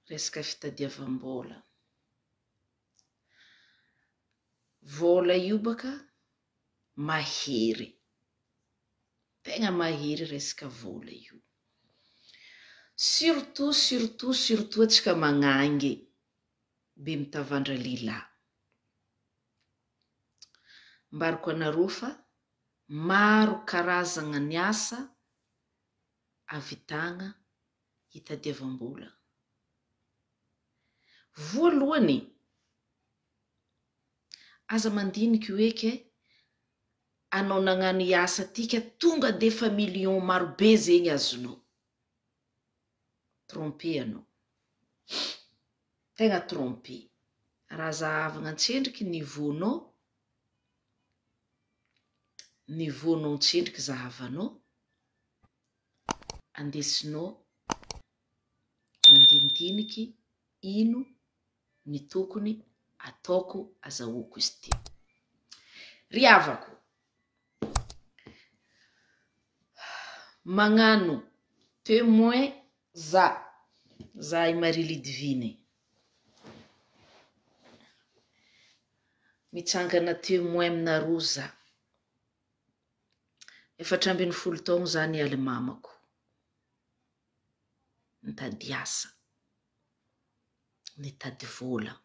resaka fitadiavam-bola. Vola io baka mahery. Tegna mahery resaka vola io. Surtout atsika magnangy be mitavandra lila. Mbariko anareo fa maro karazagna ny asa avitagna hitadiavam-bola. Voalohany, aza mandiniky hoeke anao nagnano asa tika tonga defa million maro be zegny azonao. Trompé anao. Tegna trompé. Raha zahavagna antsendriky niveaunao antsendriky zahavanao, andesinao mandinidiniky ino ny tokony ataoko azahoako izy ty. Ry havako, magnano témoin za i Marie Lidivine. Mitsangana témoin aminareo za. 4 taogno za nialy mamako. Nitady asa. Nitady vola.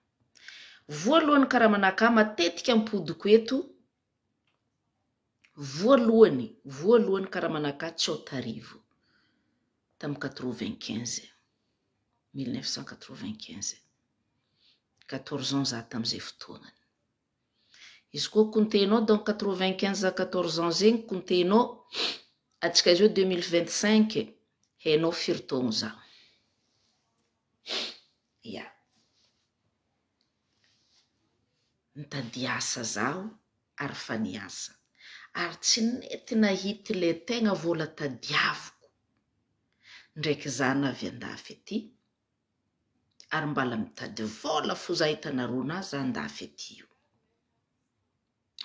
Voalohany karaha manaka matetika ampodiko eto. Voalohany karaha manaka Tsaotarivo. Tam 95. 1995. 14 ans za tamizay fotoagnany. Izy koa kontenao donc 95 à 14 ans zegny kontenao atsika zao 2025 hainao firy taogno za. Ya. Nitady asa zaho ary fa niasa. Ary tsy nety nahity le tegna vola tadiaviko. Ndraiky za navy andafy ety. Ary mbala mitady vola fo za hitanareo na za andafy ety io.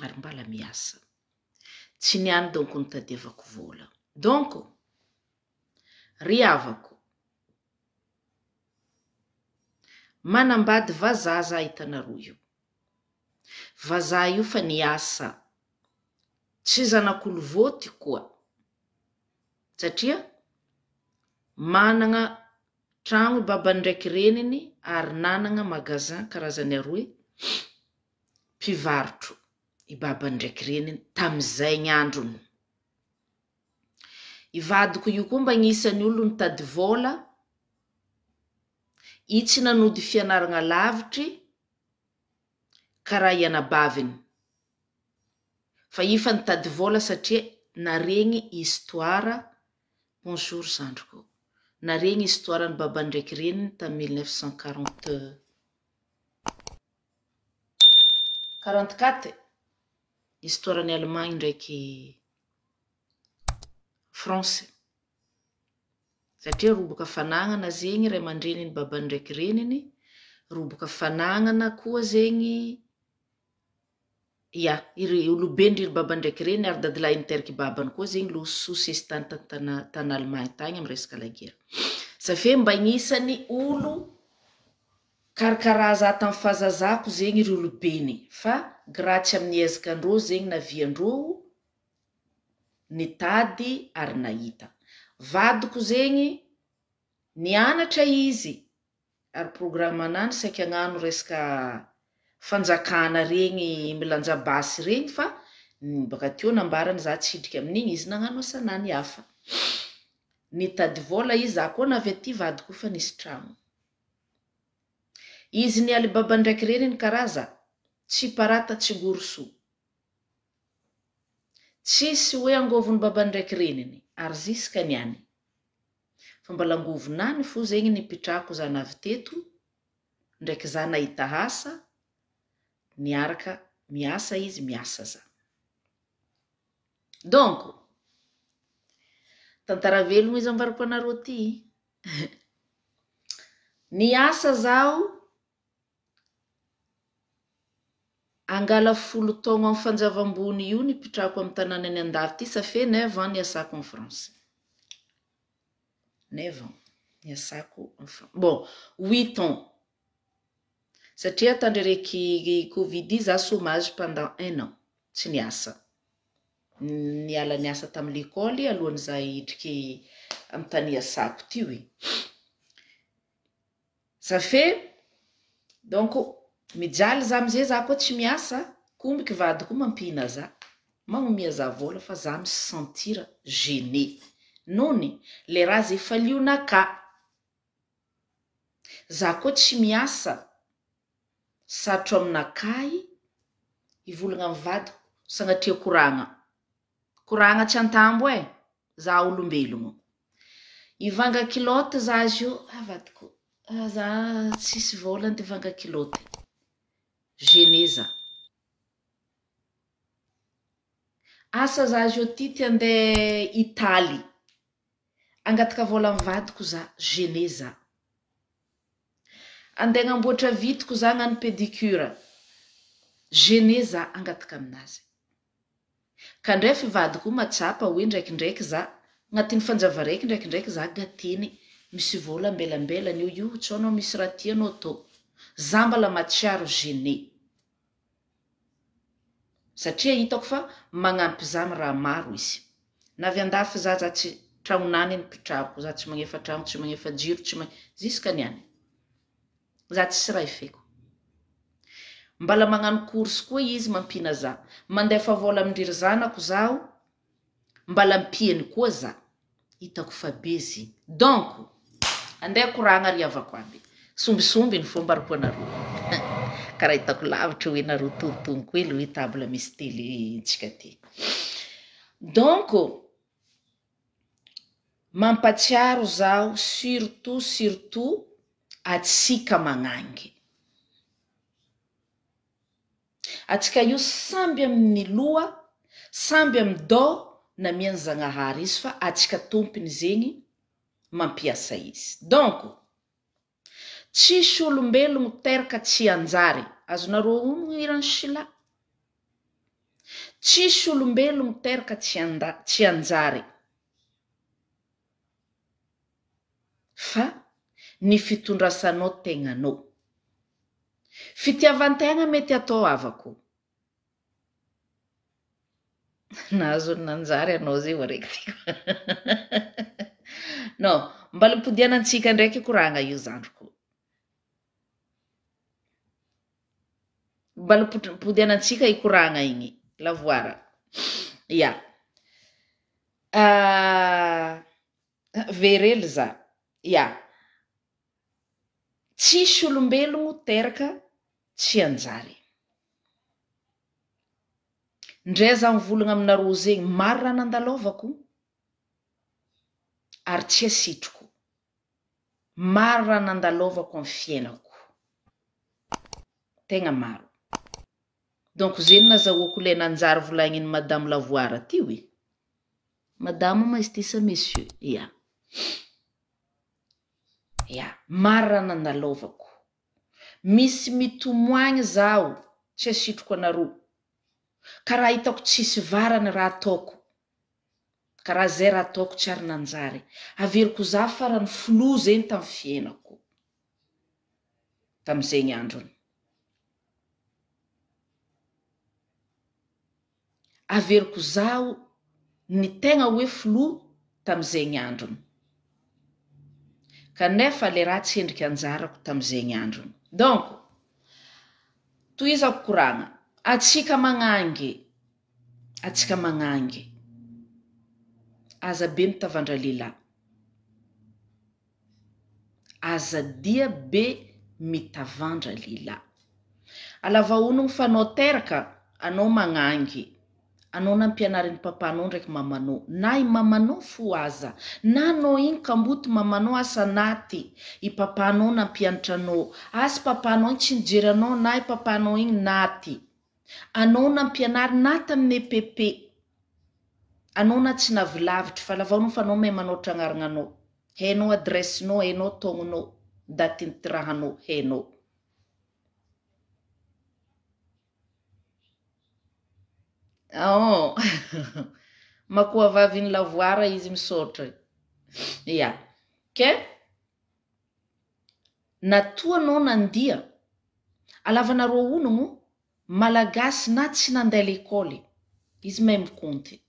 Ary mbala miasa. Tsy niany donc nitadiavako vola. Donc, ry havako, manambady vazaha za hitanareo io. Vazaha io fa niasa. Tsy zanak'olo voty koa. Satria managna tragno babany ndraiky reniny ary nanagna magasin karazany aroe mpivarotro i babany ndraiky reniny tamizay ny androny. Ivadiko io koa mba agnisan'ny olo nitady vola. I tsy nanody fianaragna lavitry karaha ianabaviny. Fa i fa nitady vola satria naregny histoire. Bonjour Sandriko. Naregny histoire ny babany ndraiky reniny tam 1944. Histoire ny Allemagne ndraiky France. Satria roboka fanagnana zegny ray aman-dreniny babany ndraiky reniny. Roboka fanagnana koa zegny. Ya, iry olobendry iry babany ndraiky reniny ary dadilahy niteraky babany koa zegny lo sosesy tany Allemagne tagny amy resaka la guerre. Safe mba agnisan'ny olo karakaraha za tam fahazazako zegny iry olobeny. Fa gratsy amin'ny ezakandreo zegny naviandreo nitady ary nahita. Vadiko zegny nianatra izy ary programme anany saika agnano resaka fanjakana regny milanja basy regny fa baka teo nambarany za tsidriky amin'igny izy nagnano asanany hafa. Nitady vola izy za koa navy aty vadiko fa nisy tragno. Izy nialy babany ndraiky reniny karaza tsy parata tsy goroso. Tsisy hoe angovony babany ndraiky reniny ary ziska niany. Fa mbala angovonany fo zegny nipitrako za navy teto ndraiky za nahita asa. Niaraka miasa izy miasa za. Donc, tantara velogno izy ambarako anareo ty. Niasa zao angala 10 taogno amin'ny fanjavam-bony io nipitrako amin'ny tanànany andafy ty. Ça fait 9 ans niasako en France. 9 ans niasako en bon 8 ans satria tandry reky Covid za chômage pendant 1 an tsy niasa niala niasa tamin'ny l'école alohan'ny za hidriky amin'ny tany asako tio ça fait donc mijaly za amizay za koa tsy miasa kombiky vadiko mampihina za magnomia za vola fa za mi sentir gêné nony le raha zay falionaka za koa tsy miasa satro aminakay ivolagna amin'ny vadiko sagnatria koragna tsy antambo za olombelogno ivanga kiloty za azy io vadiko za tsisy vola anty ivanga kiloty gêné za asa za azy io ty ty andeha Italy angataka vola amin'ny vadiko za gêné za andeha agnamboatra vitiko za agnano pédicure gêné za angataka aminazy ka ndray fivadiko matsapa hoe ndraikindraiky za agnatin'ny fanjava raiky ndraikindraiky za gatiny misy vola ambelambelany io tsy anao misy raha tianao tô za mbala matsiaro gêné satria hitako fa magnampy za amy raha maro izy navy andafy za tsy tragnonany nipitrahako za tsy magnefa tragno tsy magnefa jiro tsy ziska niany za tsisy raha ifeko mbala magnano course koa izy mampina za mandefa vola amindry zanako zaho mbala mpiany koa za hitako fa bezy donc andeha koragna riavako aby sombisomby ny fomba aroko karaha hitako lavitra hoe nareo tontoniko elo hoe table misy télé ntsika ty donc mampatsiaro zaho surtout atsika magnangy atsika io samby amin'ny loha samby amin'ny dô na miany zagnahary izy fa atsika tompony zegny mampiasa izy donc tsisy olombelogno teraka tsy anjary azonareo ono irany sila tsisy olombelogno teraka tsy anjary fa ny fitondrasanao tegnanao fitiavantegna mety atao avako nahazo nanjary anao zay araiky non mbala mpodianantsika ndraiky koragna io zandroko mbala mpodianantsika ikoragna igny lavoara ya verely za ya tsisy olombelogno teraka tsy anjary ndray za mivolagna aminareo zegny maro raha nandalovako ary tsy asitriko maro raha nandalovako amin'ny fiainako tegna maro donc zegny nazahoako ilay nanjary volagniny madame lavoara ty hoe madame maestisa messieurs ya maro raha nandalovako misy mitomoagny zaho tsy asitriko anareo karaha hitako tsisy varany raha ataoko karaha zay raha ataoko tsy ary nanjary averiko za farany flo zegny tamin'ny fiainako tamin'izegny androny averiko zaho ny tegna hoe flo tamin'izegny androny kanefa le raha tsy endriky anjarako tamin'izegny androny donc tohizako koragna atsika magnangy aza be mitavandra lehilahy aza dia be mitavandra lehilahy alavaonogno fa anao teraka anao magnangy anao nampianarin'ny papanao ndraiky mamanao na i mamanao fo aza na anao igny kamboto mamanao asa naty i papanao nampianatra anao asy papanao igny tsy nijery anao na i papanao igny naty anao nampianary na tamin'ny EPP anao na tsy navilavitra fa lavaonao fa anao mahay manoatra agnarananao hainao adressinao hainao taognonao daty nitirahanao hainao makoa vaviny lavoara izy misaotra ya ke natoa anao nandia alavanareo onogno malagasy na tsy nandeha lekôly izy mahay mikonty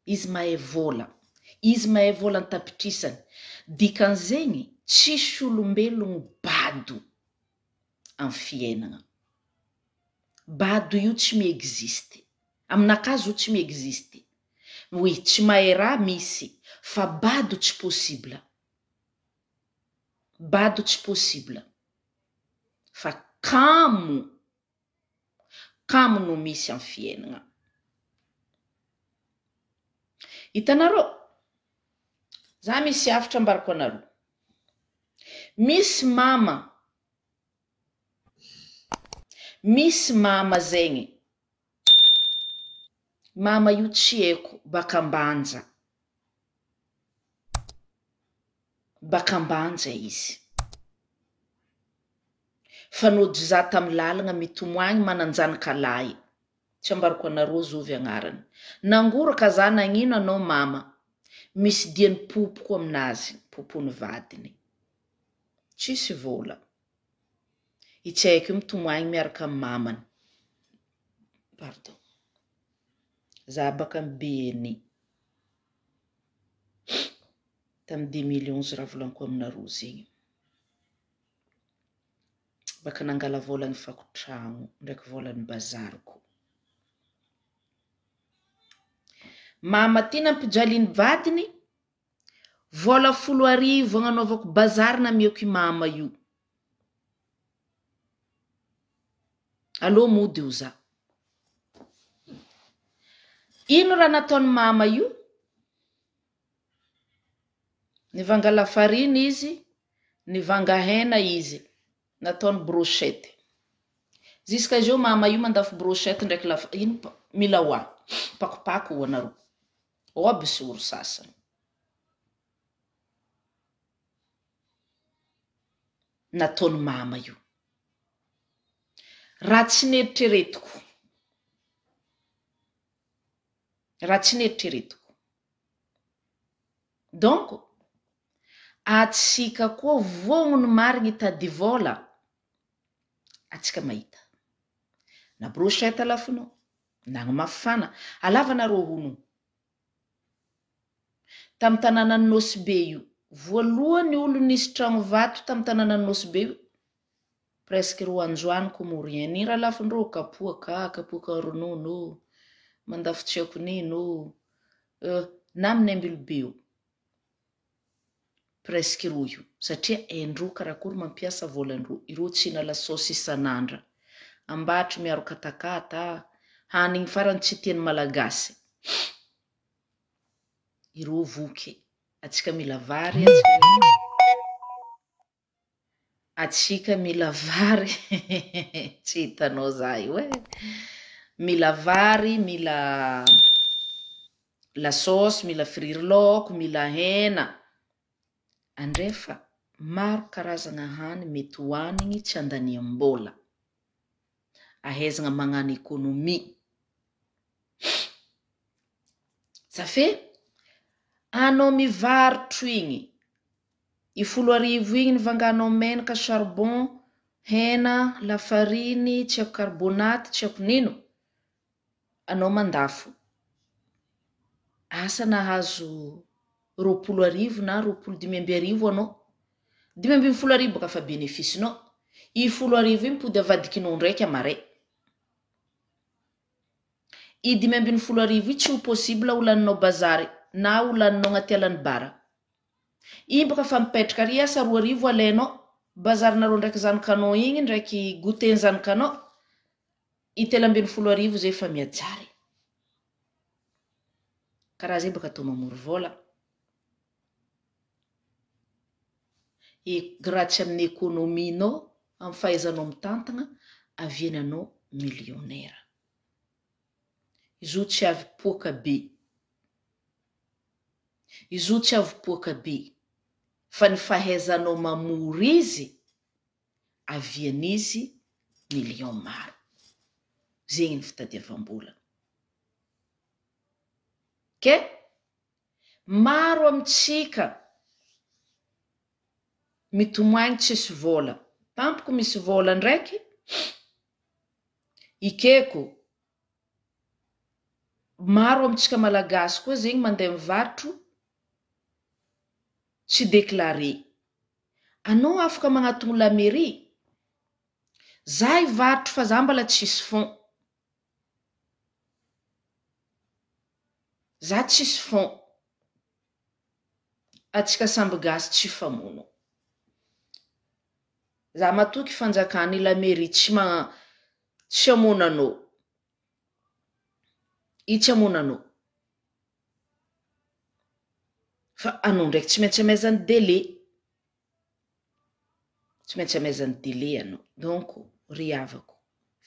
izy mahay vola izy mahay vola ny tapitrisany dikan'izegny tsisy olombelogno bado amin'ny fiainana bado io tsy miexiste aminakazy io tsy miexiste oui tsy mahay raha misy fa bado tsy possible bado tsy possible fa kamo no misy amin'ny fiainana hitanareo za misy hafitra ambarako anareo misy mama zegny mama io tsy haiko bakambanja izy fanody za tamy lalagna mitomoagny mananjanaka lahy tsy ambarako anareo zovy agnarany nangoraka za nagnino anao mama misy diany popoko aminazy popony vadiny tsisy vola itsy haiko mitomoagny miaraka amy mamany pardon za baka mibeny tamy 2011 raha volaniko aminareo zegny baka nangala volany fakotragno ndraiky volany bazariko mama ty nampijaliany vadiny vola 10,000 agnanaovako bazary na mioko mama io allo mody io za ino raha nataony mama io nivanga lafariny izy nivanga hena izy nataony brochette jusqu'à zao mama io mandafy brochette ndraiky ino mila oa pakopako ho anareo oby sy oro sasany nataony mama io raha tsy neritreretiko donc atsika koa vognono marigny tady vola atsika mahita na brochette alafinao nagny mafana alavanareo hono tamy tanàna ny Nosy-Be io voalohany olo nisy tragno vato tamy tanàna ny Nosy-Be io presque ro anjoaniko morien ni raha lafindreo kapoaka ronono mandafy tsiako nino na amin'ny Ambilobe io presque ro io satria endro karakory mampiasa volandro iro tsy nala sosy isanandra ambatry miaro katakata hanigny farany tsy tiany malagasy iro voky atsika mila vary atsika mila vary tsy hitanao za io mila vary mila la sauce mila friry laoko mila hena andrefa maro karazagna hany mety hoanigny tsy andaniam-bola ahaizagna magnano économie safe anao mivarotro igny I 10,000 igny nivanganao menaka charbon hena lafariny tsy haiko carbonate tsy haiko nino anao mandafo asa nahazo 20,000 na 25,000 anao 25,000 boka fa bénéficenao I 10,000 igny mipody avadikinao ndraiky amaray I 25,000 tsy ho possible holaninao bazary na holaninao agnaty alany bara I boka fa mipetraka ary asa 2,000 alainao bazarinareo ndraiky zanakanao igny ndraiky goûter zanakanao I 13,000 zay fa miajary karaha zay baka atao mamory vola grazie amin'ny économinao amin'ny fahaizanao mitantagna aviananao millionnaire izo tsy avy poaka be izo tsy avy poaka be fa ny fahaizanao mamory izy avian'izy million maro zegny ny fitadiavam-bola ke maro amitsika mitomoagny tsisy vola tampoko misy vola ndraiky ikeko maro amintsika malagasy koa zegny mandeha mivarotro tsy déclaré anao afaka magnatogno la mairie za hivarotro fa za mbala tsisy fond za tsisy fond atsika samby gasy tsy famono za matoky fanjakany la mairie tsy amonanao tsy amonanao fa anao ndraiky tsy maintsy amezany délai tsy maintsy amezany délai anao donc ry havako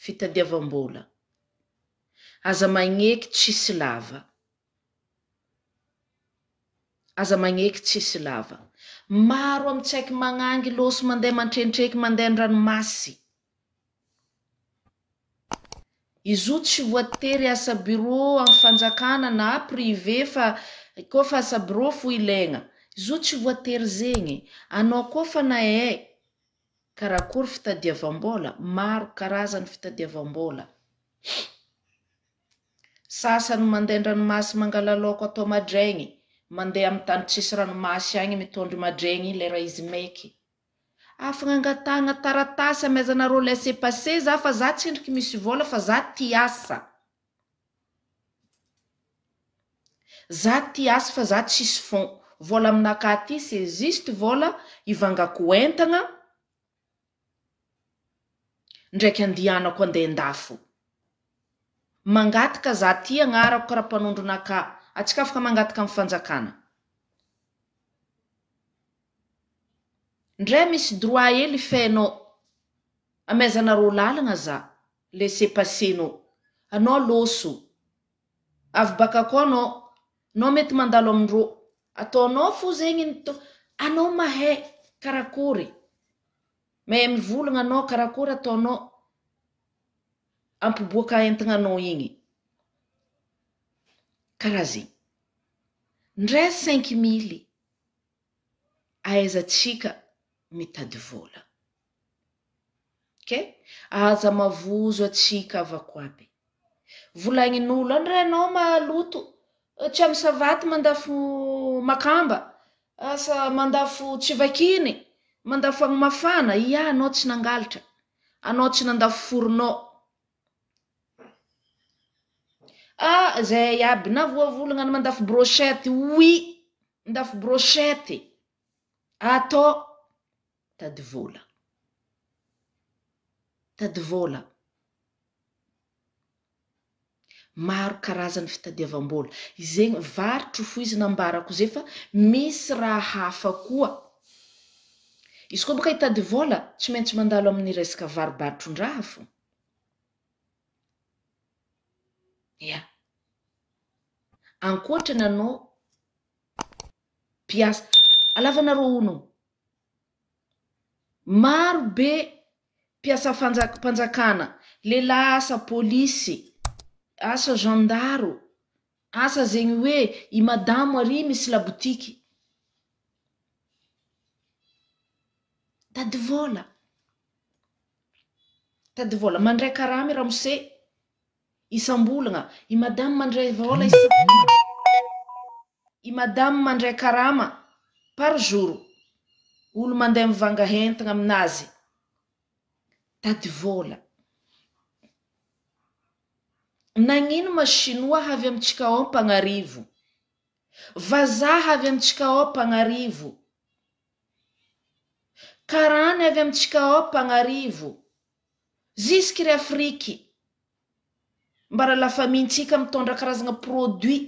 fitadiavam-bola aza magneky tsisy lava aza magneky tsisy lava maro amitsaiky magnangy loso mandeha mantrenitreky mandeha andranomasy izo tsy voatery asa bureau amin'ny fanjakana na privé fa koa fa asa bureau fo ilaigna izo tsy voatery zegny anao koa fa na karakory fitadiavam-bola maro karazany fitadiavam-bola sasany mandeha andranomasy mangala laoko atao madraigny mandeha amin'ny tany tsisy ranomasy agny mitondry madraigny lera izy maiky afaka angatagna taratasy amezanareo laisser passer za fa za tsendriky misy vola fa za ty asa fa za tsisy fond vola aminaka ty c'est juste vola ivangako entagna ndraiky andianako andeha ndafo mangataka za ty agnarako karaha mpanondronaka atsika afaka mangataka amin'ny fanjakana ndray misy droit hely fenao amezanareo lalagna za laisser passer anao loso avy baka koa anao mety mandalo amindro ataonao fo zegny anao mahay karakory mahay mivolagna anao karakory ataonao ampiboaka entagna anao igny karaha zegny ndray 5 000 aizatsika mitady vola aza mavozo atsika avako aby volagnin'olo ndray anao maloto tsy amy savaty mandafo makamba asa mandafo tsivakiny mandafo agny mafana anao tsy nangalatra anao tsy nandafo foronao zay aby na voavolagna mandafo brochette oui mandafo brochette atao tady vola maro karazany fitadiavam-bola izegny varotro fo izy nambarako zay fa misy raha hafa koa izy koa boka hitady vola tsy maintsy mandalo amin'ny resaka varobarotron-draha fo ankoatrany anao piasa alavanareo ono maro be piasa mpanjakana lehilahy asa polisy asa gendaro asa zegny hoe i madamo ary misy labotiky tady vola mandray karama ramose isambolagna i madamo mandray vola i madamo mandray karama par jour olo mandeha mivanga entagna aminazy tady vola nagnino machinois avy amitsika ao mpagnarivo vazaha avy amitsika ao mpagnarivo karany avy amitsika ao mpagnarivo ziskry afriky mbara la famille-ntsika mitondra karazagna produit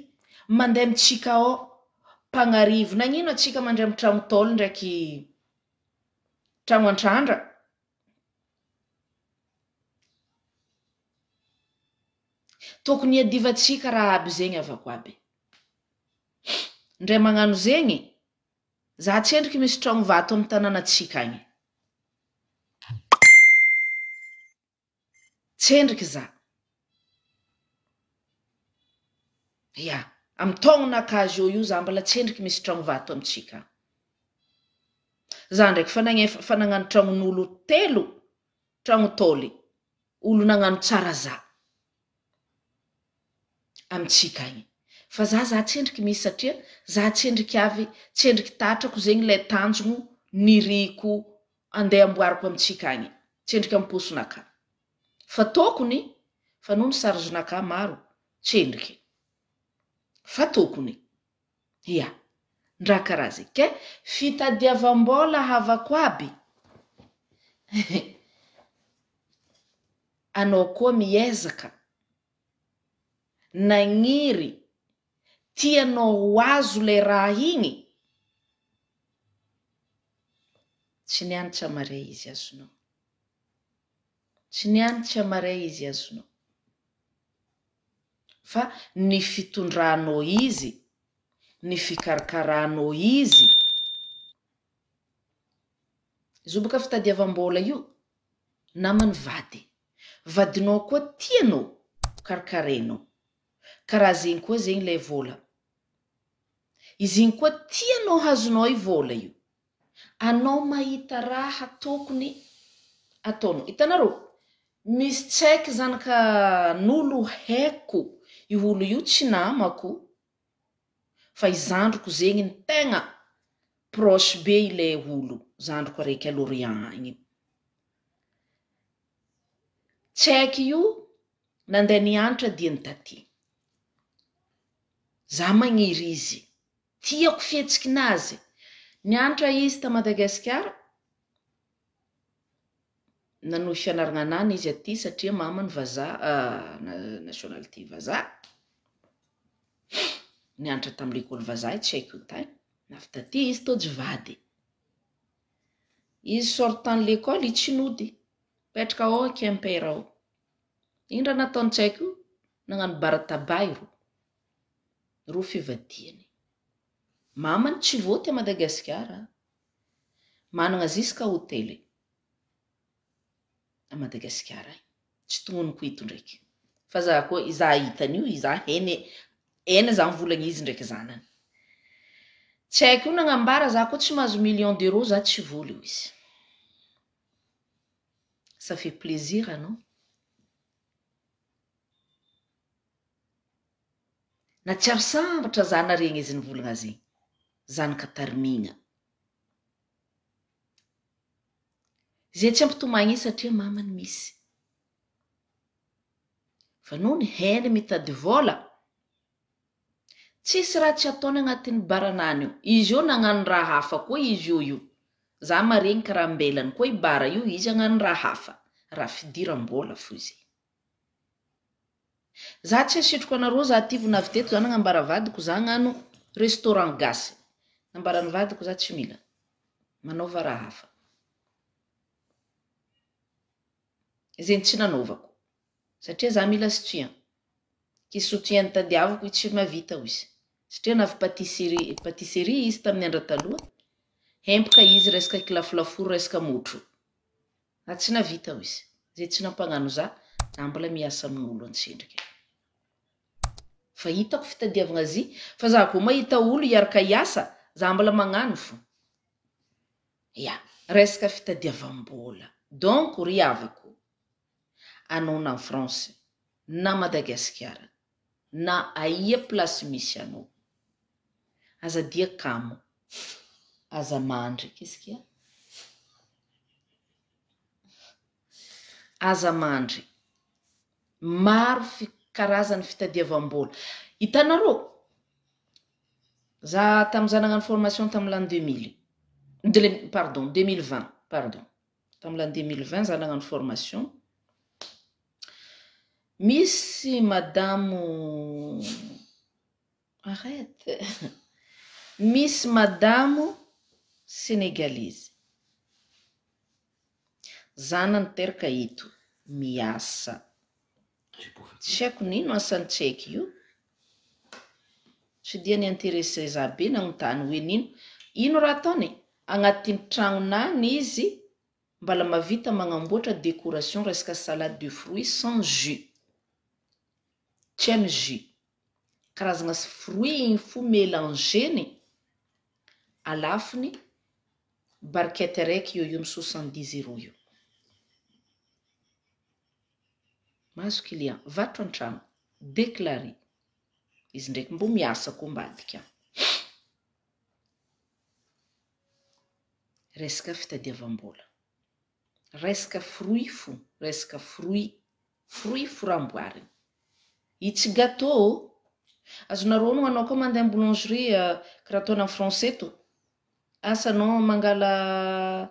mandeha amitsika ao mpagnarivo nagnino atsika mandray amy tragno tôlo ndraiky tragno antrandra tokony adivatsika raha aby zegny avako aby ndray magnano zegny za tsendriky misy tragno vato amy tanànatsika agny tsendriky za amy taognonakazy io za mbala tsendriky misy tragno vato amitsika za ndraiky fanagnano tragnon'olo telo tragno taoly olo nagnano tsara za amitsika agny fa za tsendriky misy satria za tsendriky avy tsendriky tatrako zegny lay tanjogno niriko andeha amboariko amitsika agny tsendriky amposonaka fa tokony fa noho ny sarzinaka maro tsendriky fa tokony ia ndra karaha zay ke fitadiavam-bola havako aby anao koa miezaka nagniry tianao ho azo le raha igny tsy nianatra mare izy azonao tsy nianatra mare izy azonao fa ny fitondranao izy ny fikarakaranao izy izo boka fitadiavam-bola io namany vadinao koa tianao karakarenao karaha zegny koa zegny lay vola izy igny koa tianao hazonao i vola io anao mahita raha tokony ataonao hitanareo misy tsaiky zanakan'olo haiko i olo io tsy namako fa izandroko zegny ny tegna proche be ilay olo zandroko araiky alorian igny tsaiky io nandeha nianatra diany taty za magniry izy tiako fihetsikinazy nianatra izy ta Madagasikara nanohy fianaragna anany izy aty satria mamany vazaha nationalité vazaha nianatra tamin'ny l'école vazaha tsy haiko tany navy taty izy tôjy vady izy sortant l'école itsinody petraka ao Quimper ao indra nataony tsy haiko nagnano baratabay ro fivadiany mamany tsy voty a Madagasikara managna ziska hotely a Madagasikara tsy tongoniko ito ndraiky fa za koa iza hitan'io iza eny za mivolagna izy ndraiky zanany tsy haiko io nagnambara za koa tsy mahazo million d'euros za tsy voly io izy ça fait plaisir anao na tsy ary sambatra zana regny izy nivolagna zegny zanaka tarimigna zay tsy ampitomagny izy satria mamany misy fa noho ny heny mitady vola tsisy raha tsy ataony agnatin'ny baranany io izy io nagnano raha hafa koa izy io za maregny karaha mbelany koa i bara io izy agnano raha hafa raha fidiram-bola fo izy za tsy asitriko anareo za ty vonavy teto za nagnambara vadiko za agnano restaurant gasy nambarany vadiko za tsy mila manaova raha hafa zegny tsy nanaovako satria za mila soutien ki soutien tadiavako tsy mavita ho izy satria navy patisserie izy tamin'ny andra taloha hempaka izy resaka kilafolaforo resaka motro na tsy navita ho izy zay tsy nampagnano za na mbola miasa amin'olo antsendrika fa hitako fitadiavagna azy fa za koa mahita olo iaraka iasa za mbola magnano fo ia resaka fitadiavam-bola donc ry havako anao na France na Madagasikara na aia place misy anao aza dia kamo aza mandry qu'est-ce qu'il y a aza mandry maro karazany fitadiavam-bola hitanareo za tamin'iza nagnano formation tamin'ny l'an 2020 pardon tamin'ny l'an 2020 za nagnano formation misy madamo arrête misy madamo sénégalaise zana niteraka ito miasa tsy haiko nino asany tsaiky io tsy dia niinteresse za be nagnontany hoe ino raha ataony agnatin'ny tragnonany izy mbala mavita magnamboatra décoration resaka salade de fruits sans jus tsy amy jus karazagna fruit igny fo mélangeny alafony barkety araiky io io 70 € io. Mahazo client, vatro an-trano, déclaré. Izy ndraiky mbo miasa koa ambadika. Resaka fitadiavam-bola. Resaka fruit fo, resaka fruit foramboarina. Itsy gâteau, azonareo no anao koa mandeha boulangerie karaha ataona amin'ny français to. Asanao mangala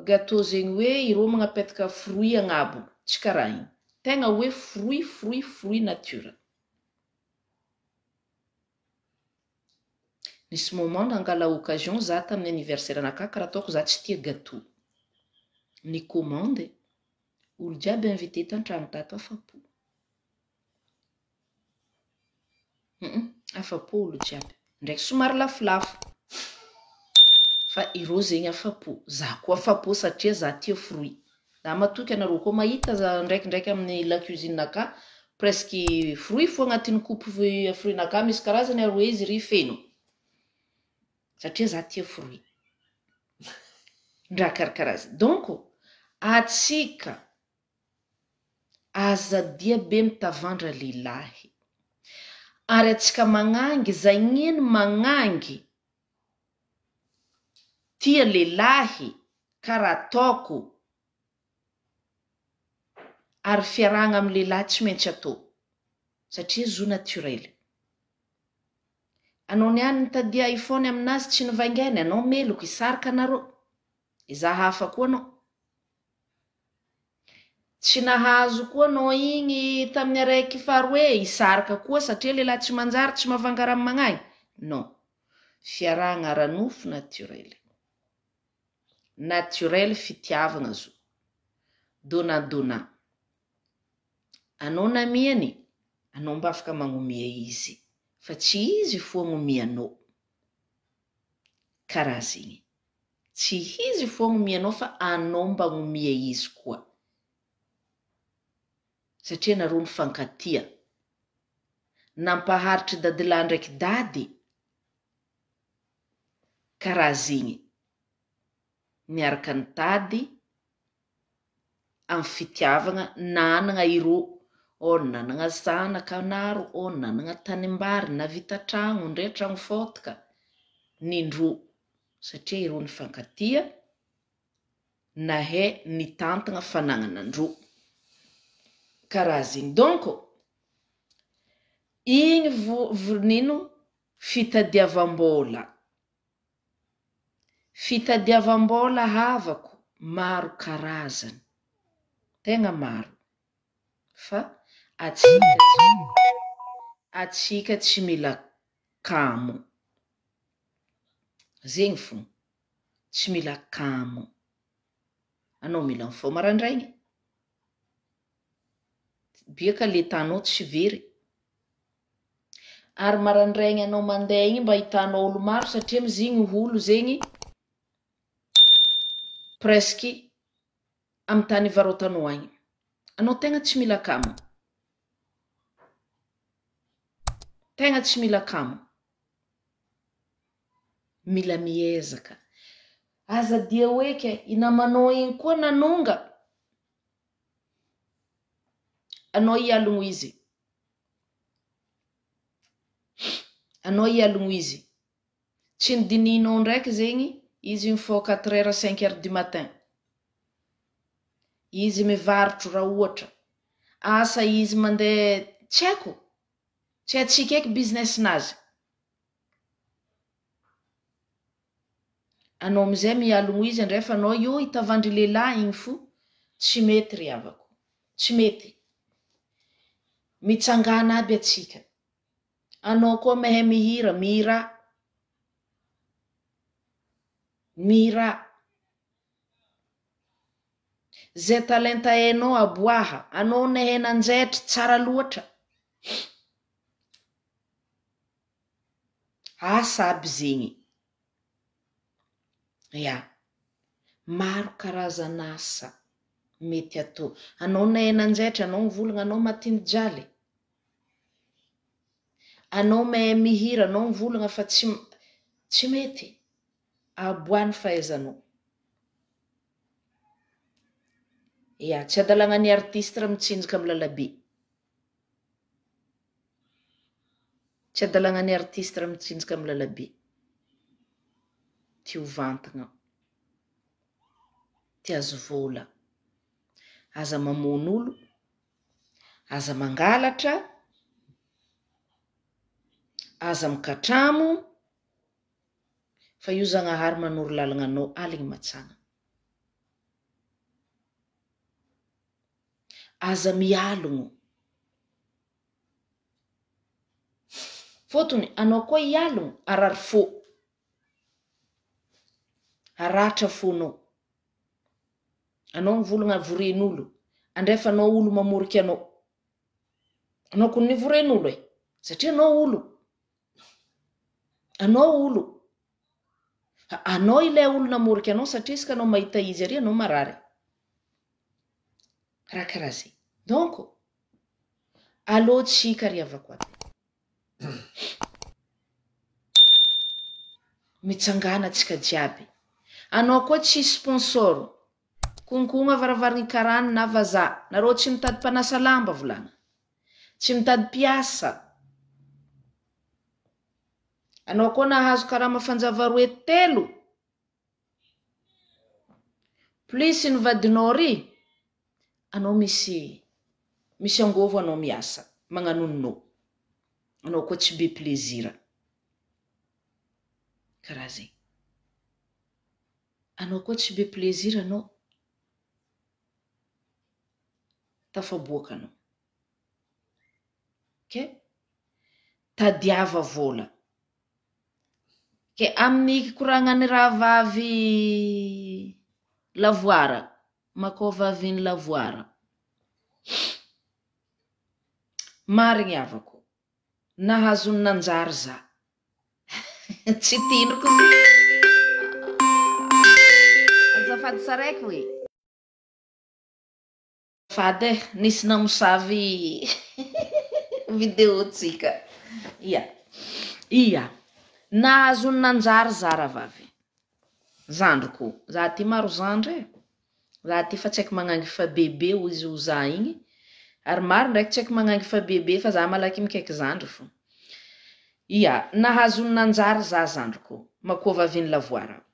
gâteau zegny hoe ireo magnapetaka fruit agnabo, tsy karaha igny. Tegna hoe fruit nature. Nisy moment nangala occasion za tamin'ny anniversaire anaka karaha ataoko za tsy tia gâteau. Ny commande olo jiaby invité tan-trano tato afapo. Afapo olo jiaby. Ndraiky somary lafilafo. Fa ireo zegny afapo. Za koa afapo satria za tia fruit. Da matoky anareo koa mahita za ndraikindraiky amin'ny la cuisine naka presque fruit fo agnatin'ny coupe fruit naka misy karazany aroe izy ry feno. Satria za tia fruit. Ndra karakarazy. Donc, atsika azadia be mitavandra lehilahy. Ary atsika magnangy, zagniny magnangy tia lehilahy karaha ataoko. Ary fiarahana amin'ny lehilahy tsy maintsy atao. Satria zo naturel. Anao niany nitadia iPhone aminazy tsy nivaingany, anao meloko isarika anareo. Iza hafa koa anao. Tsy nahazo koa anao igny tamin'ny araiky faharoe isarika koa satria lehilahy tsy manjary tsy mavangara amin'ny magnany. Non. Fiarahana ara-nofo naturel. Naturel fitiavana zo. Dona. Anao namiany, anao mba afaka magnomia izy. Fa tsy izy fo agnomianao. Karaha zegny. Tsy izy fo agnomianao fa anao mba agnomia izy koa. Satria nareo mifankatia. Nampaharitry dadilahy ndraiky dady. Karaha zegny. Miaraka nitady amin'ny fitiavana nanana ireo. Nanana zanaka anaro, nanana tanimbary, na vita tragno, ndray tragno fotoka. Nindro. Satria ireo nifankatia, nahay nitantana fanagnana andro. Karaha zegny. Donc, igny nino fitadiavam-bola. Fitadiavam-bola havako maro karazany. Tegna maro. Fa atsika tsy mila kamo. Zegny fo. Tsy mila kamo. Anao mila mifao marandraigny. Biaka le tanao tsy very. Ary marandraigny anao mandeha igny mba hitanao olo maro satria mizigny olo zegny presque amin'ny tany ivarotanao agny. Anao tegna tsy mila kamo. Tegna tsy mila kamo. Mila miezaka. Aza dia oeke, inamanao igny koa nanonga. Anao ialogno izy. Anao ialogno izy. Tsy nidininao ndraiky zegny, izy mifao 4h 5h du matin. Izy mivarotro raha ohatra. Asa izy mandeha tsy haiko. Tsy haitsika eky business nazy. Anao amizay mialogno izy andray fa anao io hitavandry lehilahy igny fo. Tsy mety ry havako. Tsy mety. Mitsangana aby atsika. Anao koa mahay mihira, mihira. Zay talenta hainao aboaha. Anao nahay nanjaitra tsara loatra. Asa aby zegny. Ya. Maro karazana asa mety atao. Anao nahay nanjaitra, anao mivolagna, anao matindijaly. Anao mahay mihira, anao mivolagna fa tsy mety. aboany fahaizanao. Ia, tsy adalagna ny artiste raha mitsinjaka amin'ny lalabe. Tsy adalagna ny artiste raha mitsinjaka amin'ny lalabe. Ty hovantagna. Ty azo vola. Aza mamon'olo, aza mangalatra, aza mikatramo, fa io Zagnahary manoro lalagna anao aligny matsagna. Aza mialogno. Fotony anao koa ialogno arary fo. Aratra fonao. Anao mivolagna voren'olo, andrefa anao olo mamoriky anao. Anao koa ny voren'olo e, satria anao olo. Anao olo. Anao ilay olo namoriky anao satria iska anao mahita izy ary anao marary. Raha karaha zay. Donc, allo tsika riavako aby. Mitsangana tsika jiaby. Anao koa tsy sponsor. Konkogna varavariny karany na vazaha. Nareo tsy mitady mpanasa lamba volana. Tsy mitady piasa. Anao koa nahazo karama fanjava roe telo. Plus ny vadinao ry. Anao misy angovo anao miasa. Magnanononao. Anao koa tsy be plaisir. Karaha zay. Anao koa tsy be plaisir anao. Tafaboaka anao. Okay? Tadiava vola. Ke amin'ny koragnany raha vavy lavoara. Makao vaviny lavoara. Marigny avako. Nahazo nanjary za. Tsy tindroko. Azafady saraiky we. Fady nisy namosavy video tsika. Ia. Nahazo nanjary zara vavy. Zandroko. Za ty maro zandre. Za ty fa tsy haiko magnangy fa bebe o izy ho za igny. Ary maro ndraiky tsy haiko magnangy fa bebe fa za malaky mikaiky zandry fo. Ia, nahazo nanjary za zandroko. Makao vaviny lavoara.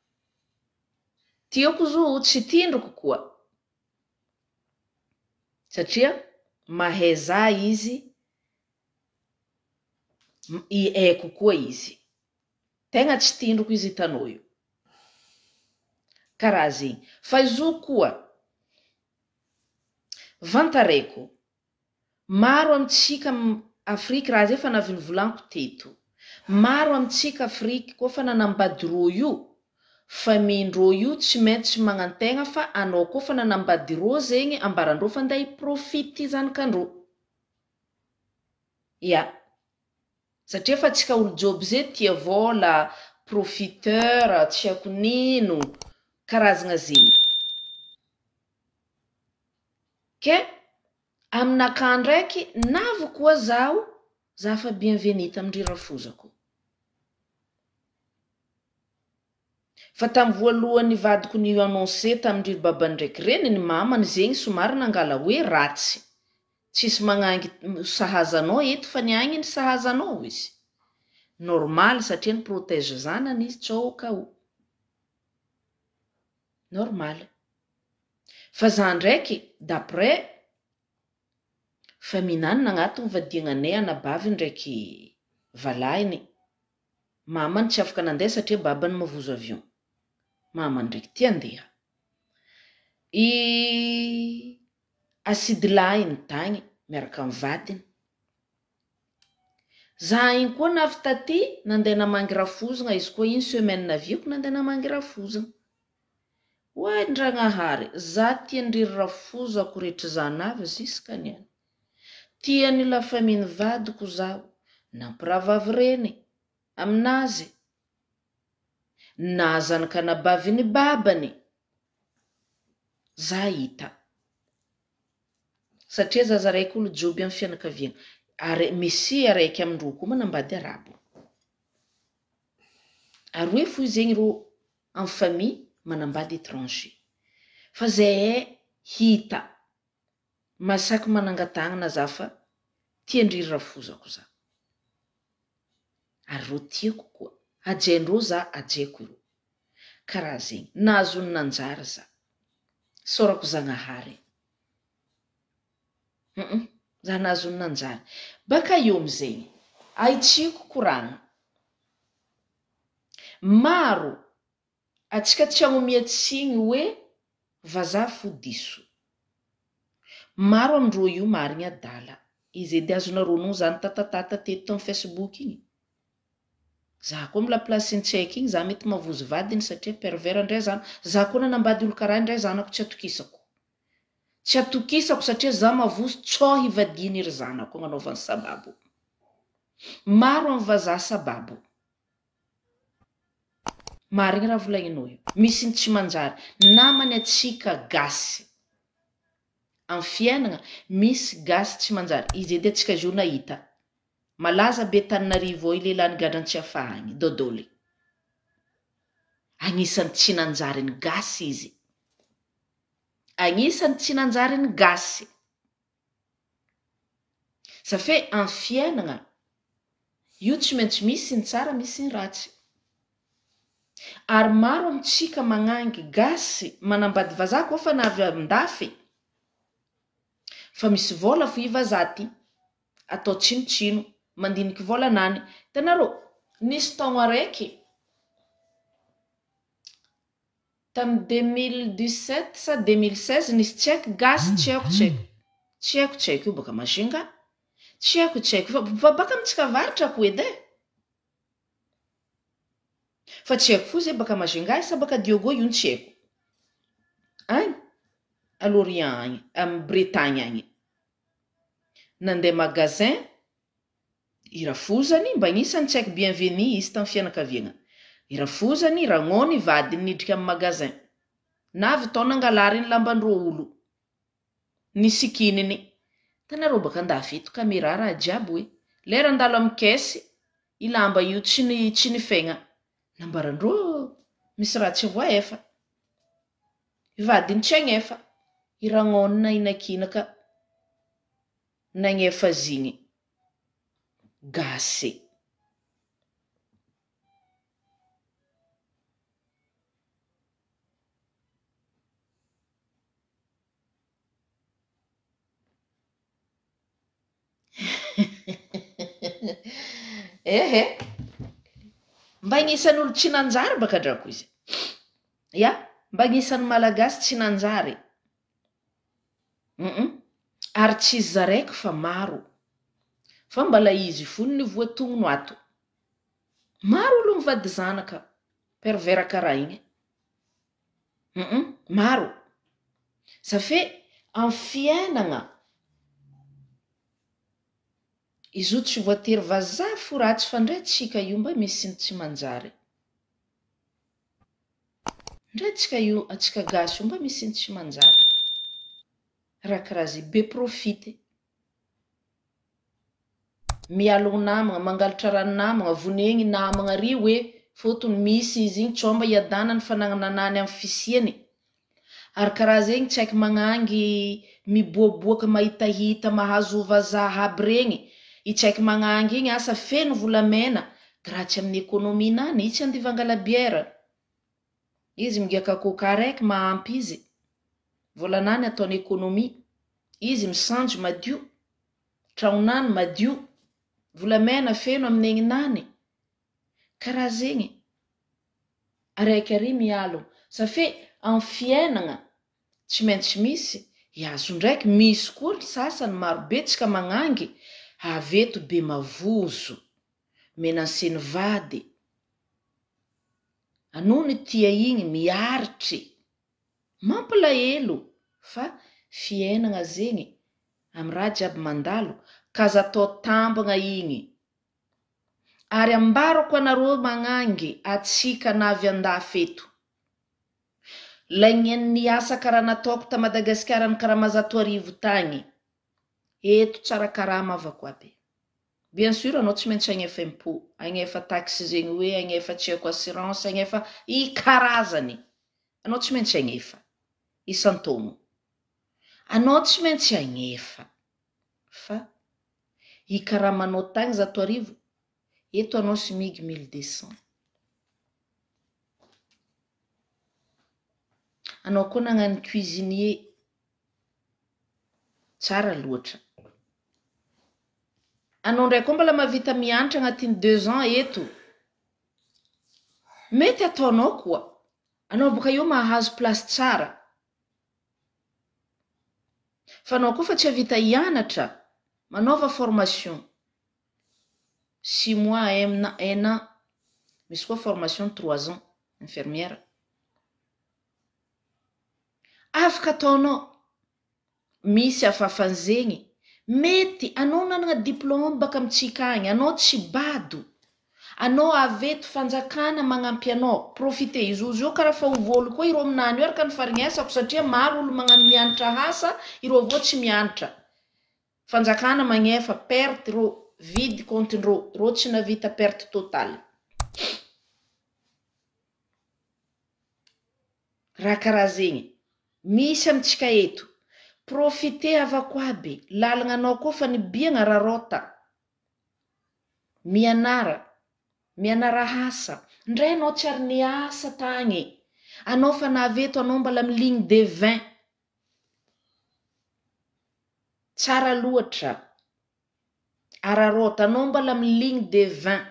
Tiako zo tsy tindroko koa. Satria mahay za izy. Eko koa izy. Tegna tsy tindroko izy hitanao io. Karaha zegny. Fa izo koa. Vantareko. Maro amitsika Afrika raha zay fa naviny volaniko teto. Maro amitsika Afrika koa fa nanambady ro io. Famindro io tsy maintsy magnantegna fa anao koa fa nanambady ro zegny ambarandro fa nday profity zanakandro. Ia. Satria fa tsika olo job zay tia vola, profiteur, tsy haiko nino, karazagna zegny. Ke aminaka ndraiky navo koa zaho, za fa bienvenue amindry rafozako. Fa tam voalohany vadiko ni annonce tamindry babany ndraiky reny ny mamany zegny somary nangala hoe ratsy. Tsisy magnangy sahazanao eto fa niagny ny sahazanao izy. Normal satria ny protège zanany izy tsoka o. Normal. Fa za ndraiky d'après fa minanina agnatiny vadiagnanay anabavy ndraiky valainy. Mamany tsy afaka nandeha satria babany mavozo avion. Mamany ndraiky tia andeha. Asidilay ny tagny miaraka amin'ny vadiny. Za igny koa navy taty nandeha namangy rafozagna izy koa une semaine naviako nandeha namangy rafozagna. Oay Ndragnahary, za tia ndriry rafozako rehetra za navy ziska niany. Tia ny la famille vadiko zaho, nampiravavy reny aminazy. Na zanaka nabaviny babany. Za hita. Satria zaza raiky olo joby amin'ny fianakaviana. Mesy araiky amindro koa manambady arabo. Ary hoe fo zegny ro amin'ny famille manambady étranger fa zay hita masaky manangatahana za fa tiandry rafozako za ary ro tiako koa ajaindreo za ajaiko ireo karaha zegny nahazony nanjary za sorako zagnahary za nahazony nanjary baka eo am'zegny aitsiko koragna maro atsika tsy agnomiatsigny hoe vazaha fodiso maro amindreo io marigny adala izy edy azonareo zany tatatata teto amin'ny Facebook igny za koa mila placentsaiky igny za mety mavozy vadiny satria pervers ndray zany za koa nanambady olo karaha indray zanako tsy atokisako satria za mavozy tsao hivadiny iry zanako agnanaovany sababo maro amin'ny vazaha sababo marigny raha volagninao io misy ny tsy manjary namany atsika gasy amin'ny fiainana misy gasy tsy manjary izy edy atsika zio nahita malaza be Tananarivo io lehilahy Gadrantsy afahagny Dodoly agnisan'ny tsy nanjary ny gasy izy agnisan'ny tsy nanjary ny gasy safe amin'ny fiainana io tsy maintsy misy ny tsara misy ny ratsy ary maro amitsika magnangy gasy manambady vazaha koa fa navy amindafy fa misy vola fo ivazaty atao tsinotsino mandiniky volanany tanareo nisy taogno araiky tamy 2017 sa 2016 nisy tsy haiko gasy tsy haiko io baka Majunga tsy haiko fa baka amitsika varitra ko edy fa tsy haiko fo zay baka Majunga sa baka Diogo io tsy haiko agny à Lorient agny amy Bretagne agny nandeha magasin irafozany mba agnisan'ny tsy haiko bienvenu izy tamy fianakaviagna irafozany ragnony vadiny nidriky amy magasin navy tao nangalary ny lambandreo olo nisikininy tanareo baka andafy eto caméra raha jiaby hoe lera andalo amy kesy ilamba io tsy ny fegna nambarandreo misy raha tsy voa efa vadiny tsy agnefa iragnony na inakinaka nagnefa zigny gasy ehe mba agnisan'ny olo tsy nanjary baka drako izy ya mba agnisan'ny malagasy tsy nanjary ary tsy izy zaraiky fa maro fa mbala izy fony ny voatongono ato maro olo mivady zanaka pervers karaha igny maro safe amin'ny fiainana izy io tsy voatery vazaha fo ratsy fa ndray tsika io mba misy ny tsy manjary ndray tsika io atsika gasy io mba misy ny tsy manjary raha karaha zay be profity mialogno namagna mangalatra rano namagna vonegny namagna ry hoe fotony misy izy igny tsao mba hiadana ny fanagnananany amin'ny fisiany ary karaha zegny tsy haiko magnangy miboaboaka mahitahita mahazo vazaha aby regny tsy haiko magnangy igny asa feno volamena gratsy amin'ny ekonominany itsy andivangala biera izy migaka coca raiky mahampy izy volanany ataony ekonomia izy misanjo madio tragnonany madio volamena feno amin'ny egninany karaha zegny araiky ary mialo safe amin'ny fiainana tsy maintsy misy iazo ndraiky misy koa ny sasany marobe tsika magnangy aveto be mavozo menanseny vady anony tia igny miaritry mampalahelo fa fiainana zegny amy raha jiaby mandalo kaza atao tambagna igny ary ambarako anareo magnangy atsika navy andafy eto laigny asa karaha nataoko ta Madagasikara ny karaha mahazato arivo tagny eto tsara karaha mavako aby bien sûr anao tsy maintsy agnefa impôt agnefa taxe zegny hoe agnefa tsy haiko assurance agnefa I karazany anao tsy maintsy agnefa isan-taogno anao tsy maintsy agnefa fa I karamanao tagny zato arivo eto anao simigy 1200 anao koa nagnano cuisinier tsara loatra anao ndray koa mbala mavita mianatra agnatin'ny 2 ans eto mety ataonao koa anao boka io mahazo place tsara fa anao koa fa tsy havita hianatra manova formation 6 mois 1 an misy koa formation 3 ans infirmière afaka ataonao misy afafanzegny mety anao nanagna diplôme baka amitsika agny anao tsy bado anao aveto fanjakana magnampy anao profite izy io karaha fa hovolo koa ireo aminany io araka ny faringesako satria maro olo magnano mianatra asa ireo avao tsy mianatra fanjakana magnefa perte ro vide compte-ndreo ro tsy navita perte totale raha karaha zegny misy amitsika eto profite avako aby lalagna anao koa fa nibiagna rarota mianara asa ndray anao tsy ary ny asa tagny anao fa naveto anao mbala amy ligne de 20 tsara loatra ararota anao mbala amy ligne de 20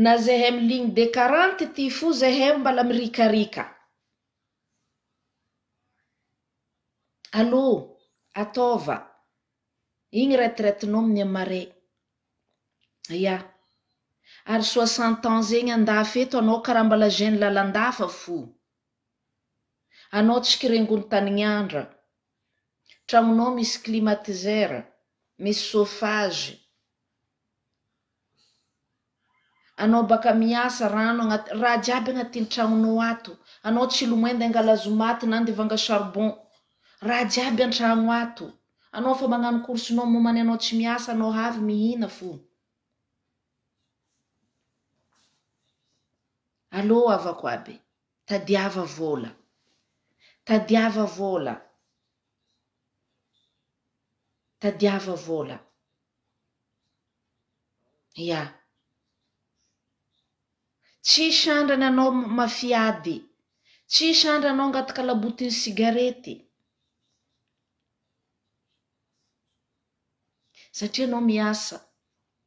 na zahay amy ligne de 40 ty fo zahay mbala amy rikarika allô ataova igny retraitenao amin'ny amare ya ary 60 ans zegny andafy eto anao karaha mbala jeune lalandafa fo anao tsy kirengony tanignandra tragnonao misy climatiseur misy chauffage anao baka miasa rano raha jiaby agnatin'ny tragnonao ato anao tsy lomoenda angalazomaty na ndevanga charbon raha jiaby an-tragno ato anao fa magnano coursenao momany anao tsy miasa anao avy mihina fo allô avako aby tadiava vola ya tsy sandrany anao mafiady tsy sandra anao angataka labotiny sigarety satria anao miasa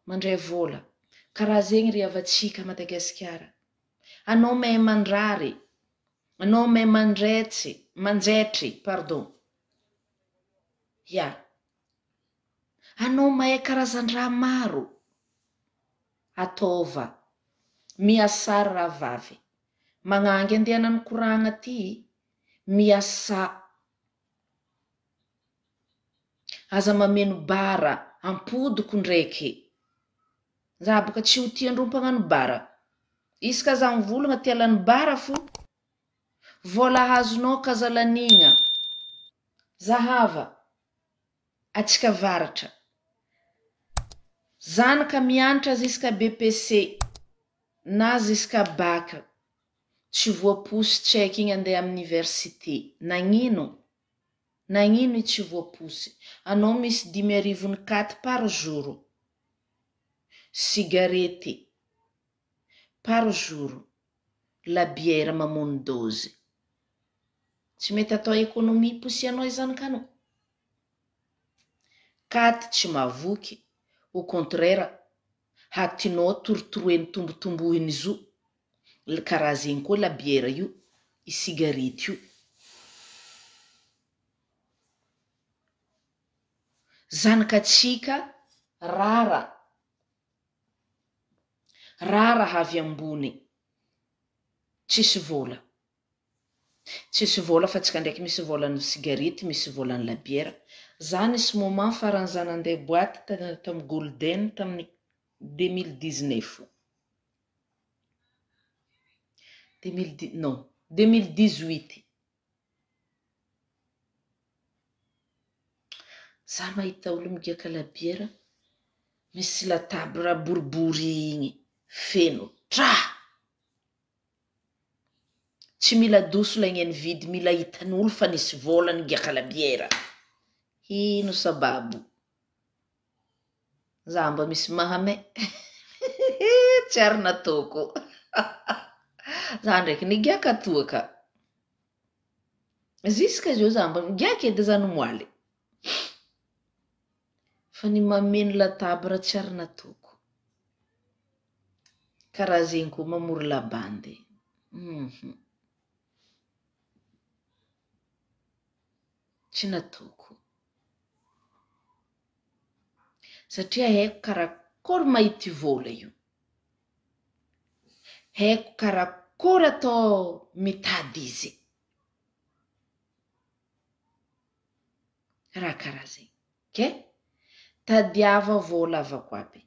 mandray vola karaha zegny ry avatsika Madagasikara anao mahay mandrary anao mahay manjaitry pardon ya anao mahay karazan-draha maro ataova miasary rahavavy magnangy andehanany koragna ty miasa aza mameno bara ampodiko ndraiky za boka tsy ho tiandro mpagnano bara isaka za mivolagna ty alany bara fo vola hazonao kazalanigna zahava atsika varatra zanaka mianatra ziska BPC na ziska bac tsy voaposy tsaiky igny andeha amin'ny université nagnino tsy voaposy anao misy 10,4 par jour cigarety par jour la bière mamono dozy tsy mety atao économie posianao izanakanao 4 tsy mavoky au contraire hatinao torotoroeny tombotombohiny izo karaha zegny koa la bière io i cigarety io zanakatsika rara havy ambony tsisy vola fa tsika ndraiky misy volan'ny cigarety misy volan'ny la bière zany isy moment farany zany andeha boaty tamy Golden tamin'ny 2018 2018 za mahita olo migaka labiera misy latabo raha boribory igny feno tra tsy mila doso lagneny vidy mila hitan'olo fa nisy volany migaka labiera ino sababo za mba misy mahame tsy ary nataoko za ndraiky nigaka toaka ziska zio za mba migaka edy za no moaly fa ny mameno latabo raha tsy ary nataoko karaha zegny koa mamory labandy tsy nataoko satria haiko karakory mahity vola io haiko karakory atao mitady izy raha karaha zegny ke tadiava vola avako aby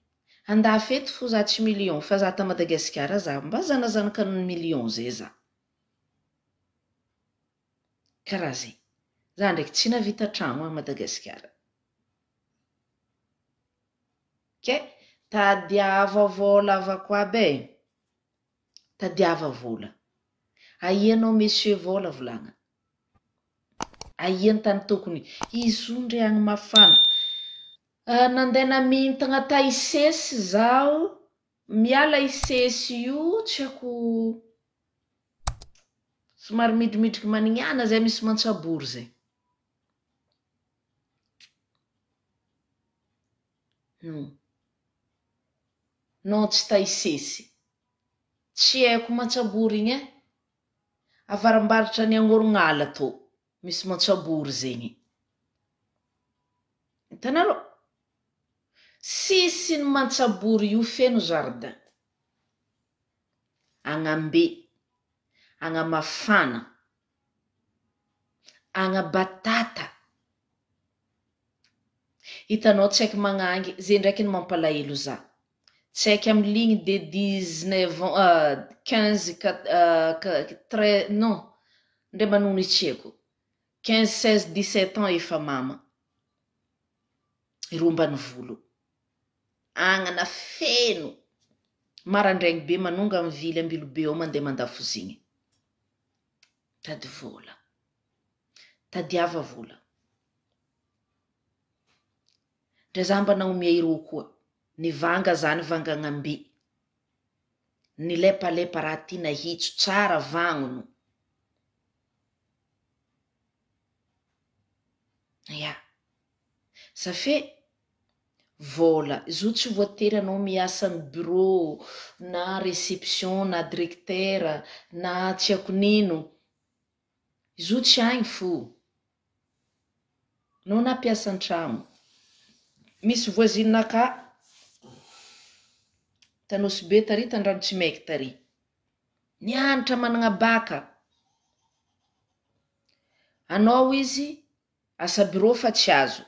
andafeto fo za tsy million fa za ta Madagasikara za mba zanazanaka ny million zay za karaha zegny za ndraiky tsy navita trano a Madagasikara ke tadiava vola avako aby tadiava vola aianao monsieur vola volagna aiany tany tokony izondry agny mafana nandena mintagna ta isesy zao miala isesy io tsy ako somary midrimidriky manignana zay misy mantsabory zay non tsy ta isesy tsy haiko mantsabory igny avarambaratra ny Angorognala tô misy mantsabory zegny hitanareo sisy ny mantsabory io feno jardin agnambe agnamafana agnabatata hitanao tsy haiky magnangy zay ndraiky ny mampalahelo za tsy haiky amy ligny de 19 ans 15 non ndre manono itseko 15 16 17 ans efa mama irombany volo agnana feno marandraigny be manonga amy vily ambilo be ao mandeha mandafozigny tady vola tadiava vola ndra za mba naomia irô koa nivanga zany vangagnambe nilepalepa raha tina hitso tsara vagnono ya safe vola izo tsy voatery anao miasa amy bureau na réception na directeur na tsy ako nino izo tsy agny fo no na piasa antragno misy voisinaka tanosy be tary tandrano tsy maiky tary nianatra managna baka anao izy asa bureau fa tsy azo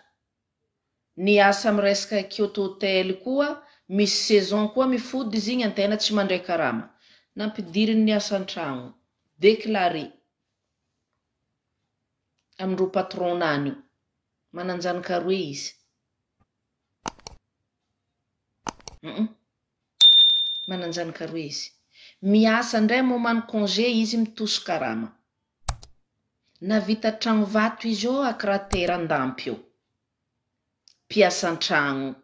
ny asa amy resaka Kyoto Hotel koa misy saison koa mifody izy igny antena tsy mandray karama nampidiriny ny asa antragno déclaré amindro patron nany io mananjanaka roe izy mananjanaka roe izy miasa ndray momany congé izy mitoso karama navita tragno vato izy ao akratera andampy eo piasa antragno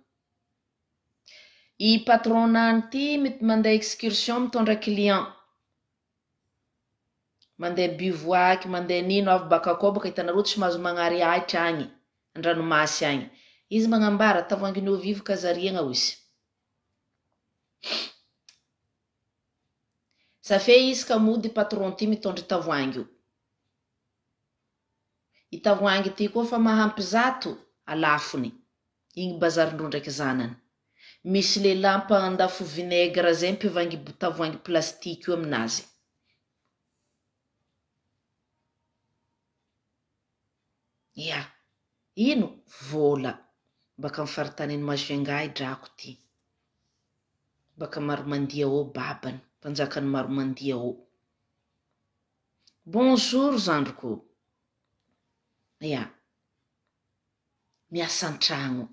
i patron nany ty mety mandeha excursion mitondra client mandeha bivouac mandeha nino avy baka akao baka hitanareo tsy mahazo magnary ahitra agny andranomasy agny izy magnambara tavoanginy ovivo kazariagna ozy safe izy ka mody patron ty mitondra tavoangy io itavoangy ty koa fa mahampy zato alafony igny bazarindreo ndraiky zanany misy le lampa andafo vinaigre zay mpivangy tavoangy plastique io aminazy ya ino vola baka amy faritany Majunga drako ty baka Maromandia ao babany mpanjakany Maromandia ao bonjour zandriko ya miasa an-tragno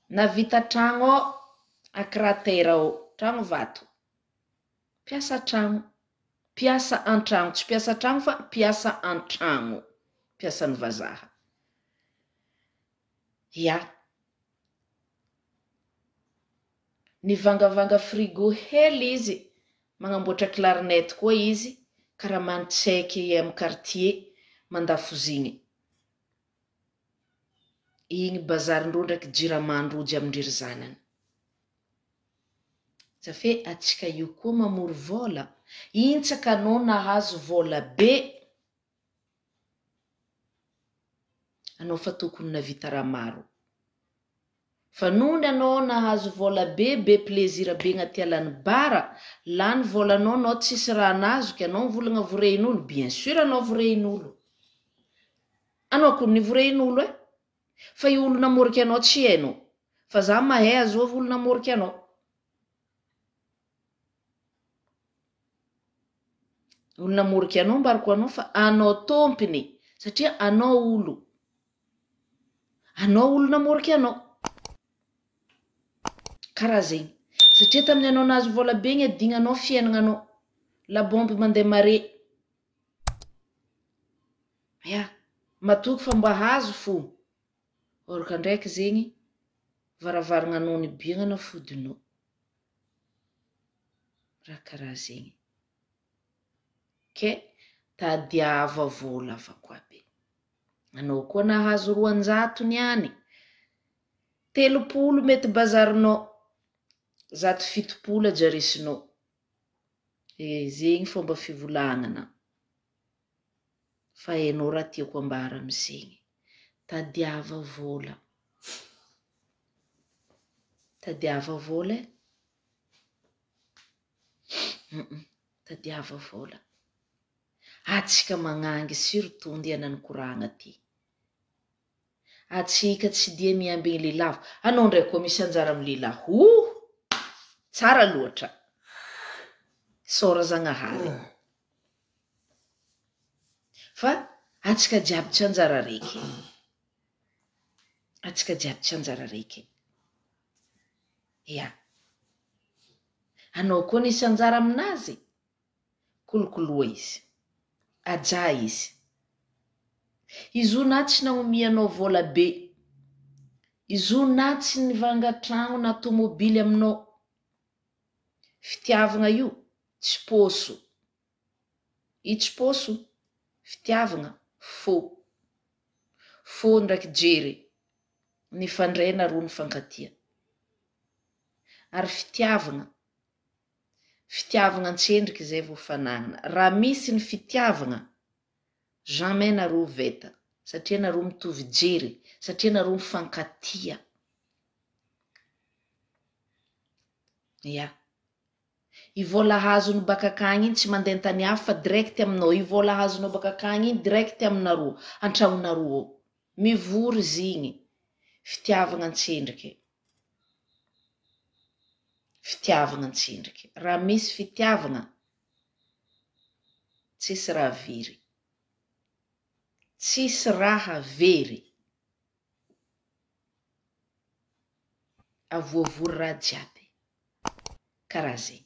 na vita tragno ao akratera ao tragno vato piasa tragno piasa an-tragno tsy piasa tragno fa piasa an-tragno piasan'ny vazaha ia nivangavanga frigo hely izy magnamboatra clarinette koa izy karaha mantsaiky amin'ny quartier mandafozigny igny bazarindreo ndraiky jiramandrojo amindry zanany safe atsika io koa mamory vola intsaka anao nahazo vola be anao fa tokony navita raha maro fa nony anao nahazo vola be plaisir be agnaty alany bara lany volanao anao tsisy raha nazoky anao volagna vorehin'olo bien sûr anao vorehin'olo anao koa nivorehin'olo fa io olo namoriky anao tsy hainao fa za mahay azova olo namoriky anao olo namoriky anao mbariko anao fa anao tompiny satria anao olo namoriky anao karaha zegny satria tamin'ny anao nahazo vola be igny adignanao fiainagnanao la bombe mandeha mare ia matoky fa mba hazo fo oraka ndraiky zegny varavaragnanao ny biagnana fodinao raha karaha zegny ke tadiava vola fa koa be anao koa nahazo 200 niany 30 mety bazarinao 170 jarisinao zegny fomba fivolagnana fa hainao raha tiako ambara amizegny tadiava vola tadiava vola tadiava vola atsika magnangy surtout ndianany koragna ty atsika tsy dia miambigny lelavo anao ndray koa misy anjara amy lelahu tsara loatra sora zagnahary fa atsika jiaby tsy anjara reky atsika jiaby tsy anjara reky ia anao koa nisy anjara aminazy kolokoloa izy aja izy izo na tsy nagnomianao vola be izo na tsy nivangatragno na tomobily aminao fitiavagna io tsy pôso i tsy pôso fitiavagna fô ndraiky jery nifandraina roa nifankatia ary fitiavagna antsendriky zay vo fanagnana raha misy ny fitiavagna jamais nareo veta satria nareo mitovy jery satria nareo mifankatia ia i vola hazony baka akagny iny tsy mandeha tany hafa fa direct aminao i vola hazonao baka akagny iny direct aminareo antragnonareo ao mivory zigny fitiavagna antsendriky raha misy fitiavagna tsisy raha very tsisy raha very avoavory raha jiaby karaha zegny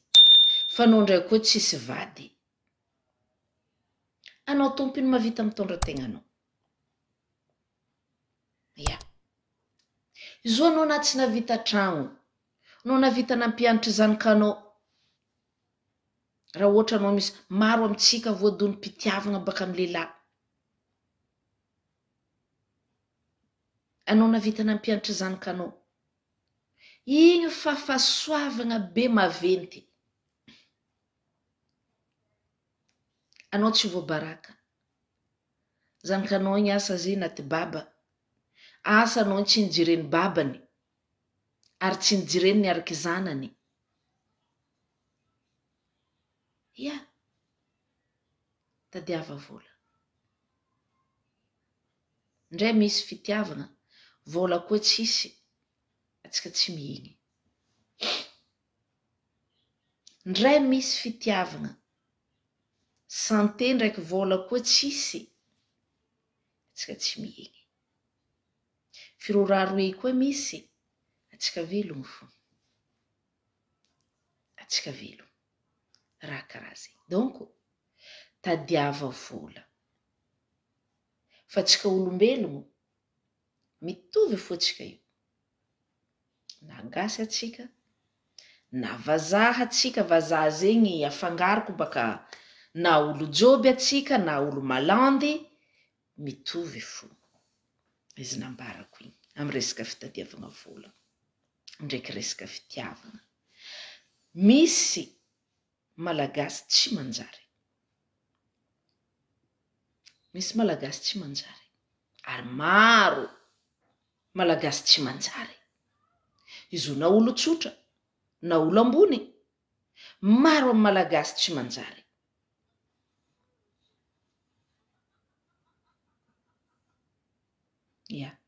fa anao ndray koa tsisy vady anao tompiny mavita mitondra tegnanao ia izo anao na tsy navita tragno anao navita nampianatra zanakanao raha ohatra anao misy maro amitsika voadony mpitiavagna baka amy lehilahy anao navita nampianatra zanakanao igny fahafasoavagna be maventy anao tsy voabaraka zanakanao igny asa zay naty baba asa anao tsy nijireny babany ary tsy nijireny niaraky zanany ia tadiava vola ndray misy fitiavagna vola koa tsisy atsika tsy mihigny ndray misy fitiavagna santé ndraiky vola koa tsisy atsika tsy mihigny Firoraroe koa misy. Atsika velogno fo. Atsika velogno. Raha karaha zay. Donc, tadiava vola. Fa tsika olombelogno, mitovy fo atsika io. Na gasy atsika, na vazaha atsika, vazaha zegny afangaroko baka na olo joby atsika, na olo malandy, mitovy fo. Izy nambarako igny, amy resaka fitadiavagna vola, ndraiky resaka fitiavagna. Misy malagasy tsy manjary. Misy malagasy tsy manjary. Ary maro malagasy tsy manjary. Izo na olo tsotra, na olo ambony, maro amy malagasy tsy manjary. Ja.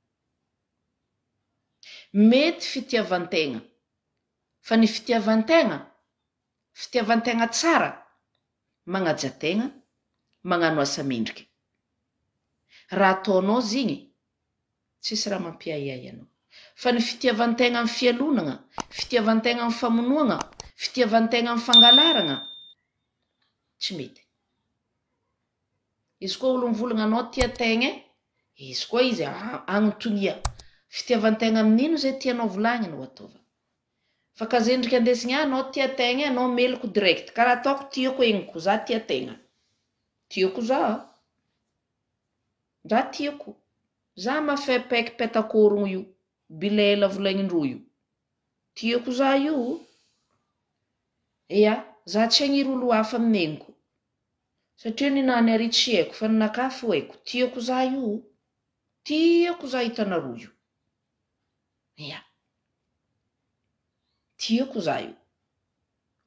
Mety fitiavantegna. Fa ny fitiavantegna tsara, magnaja tegna, magnano asa mendrika. Raha ataonao zigny, tsisy raha mampiayay anao. Fa ny fitiavantegna amy fialonagna, fitiavantegna amy famonoagna, fitiavantegna amy fangalaragna, tsy mety. Izy koa olo mivolagna anao tia tegna, izy koa izy agnotonia. Fitiavantegna amin'ino zay tianao volagnina ho ataova. Fa kazendrika andesigny anao tia tegna, anao meloko direct. Karaha ataoko tiako egniko, za tia tegna. Tiako za. Za tiako. Za mafepaiky petakorogno io. Bilela volagnindro io. Tiako za io. Ia, za tsy agniry olo hafa aminegniko. Satria ninany ary tsy haiko, fa ninakafo haiko. Tiako za io. Tiako za hitanaro io. Ia. Tiako za io.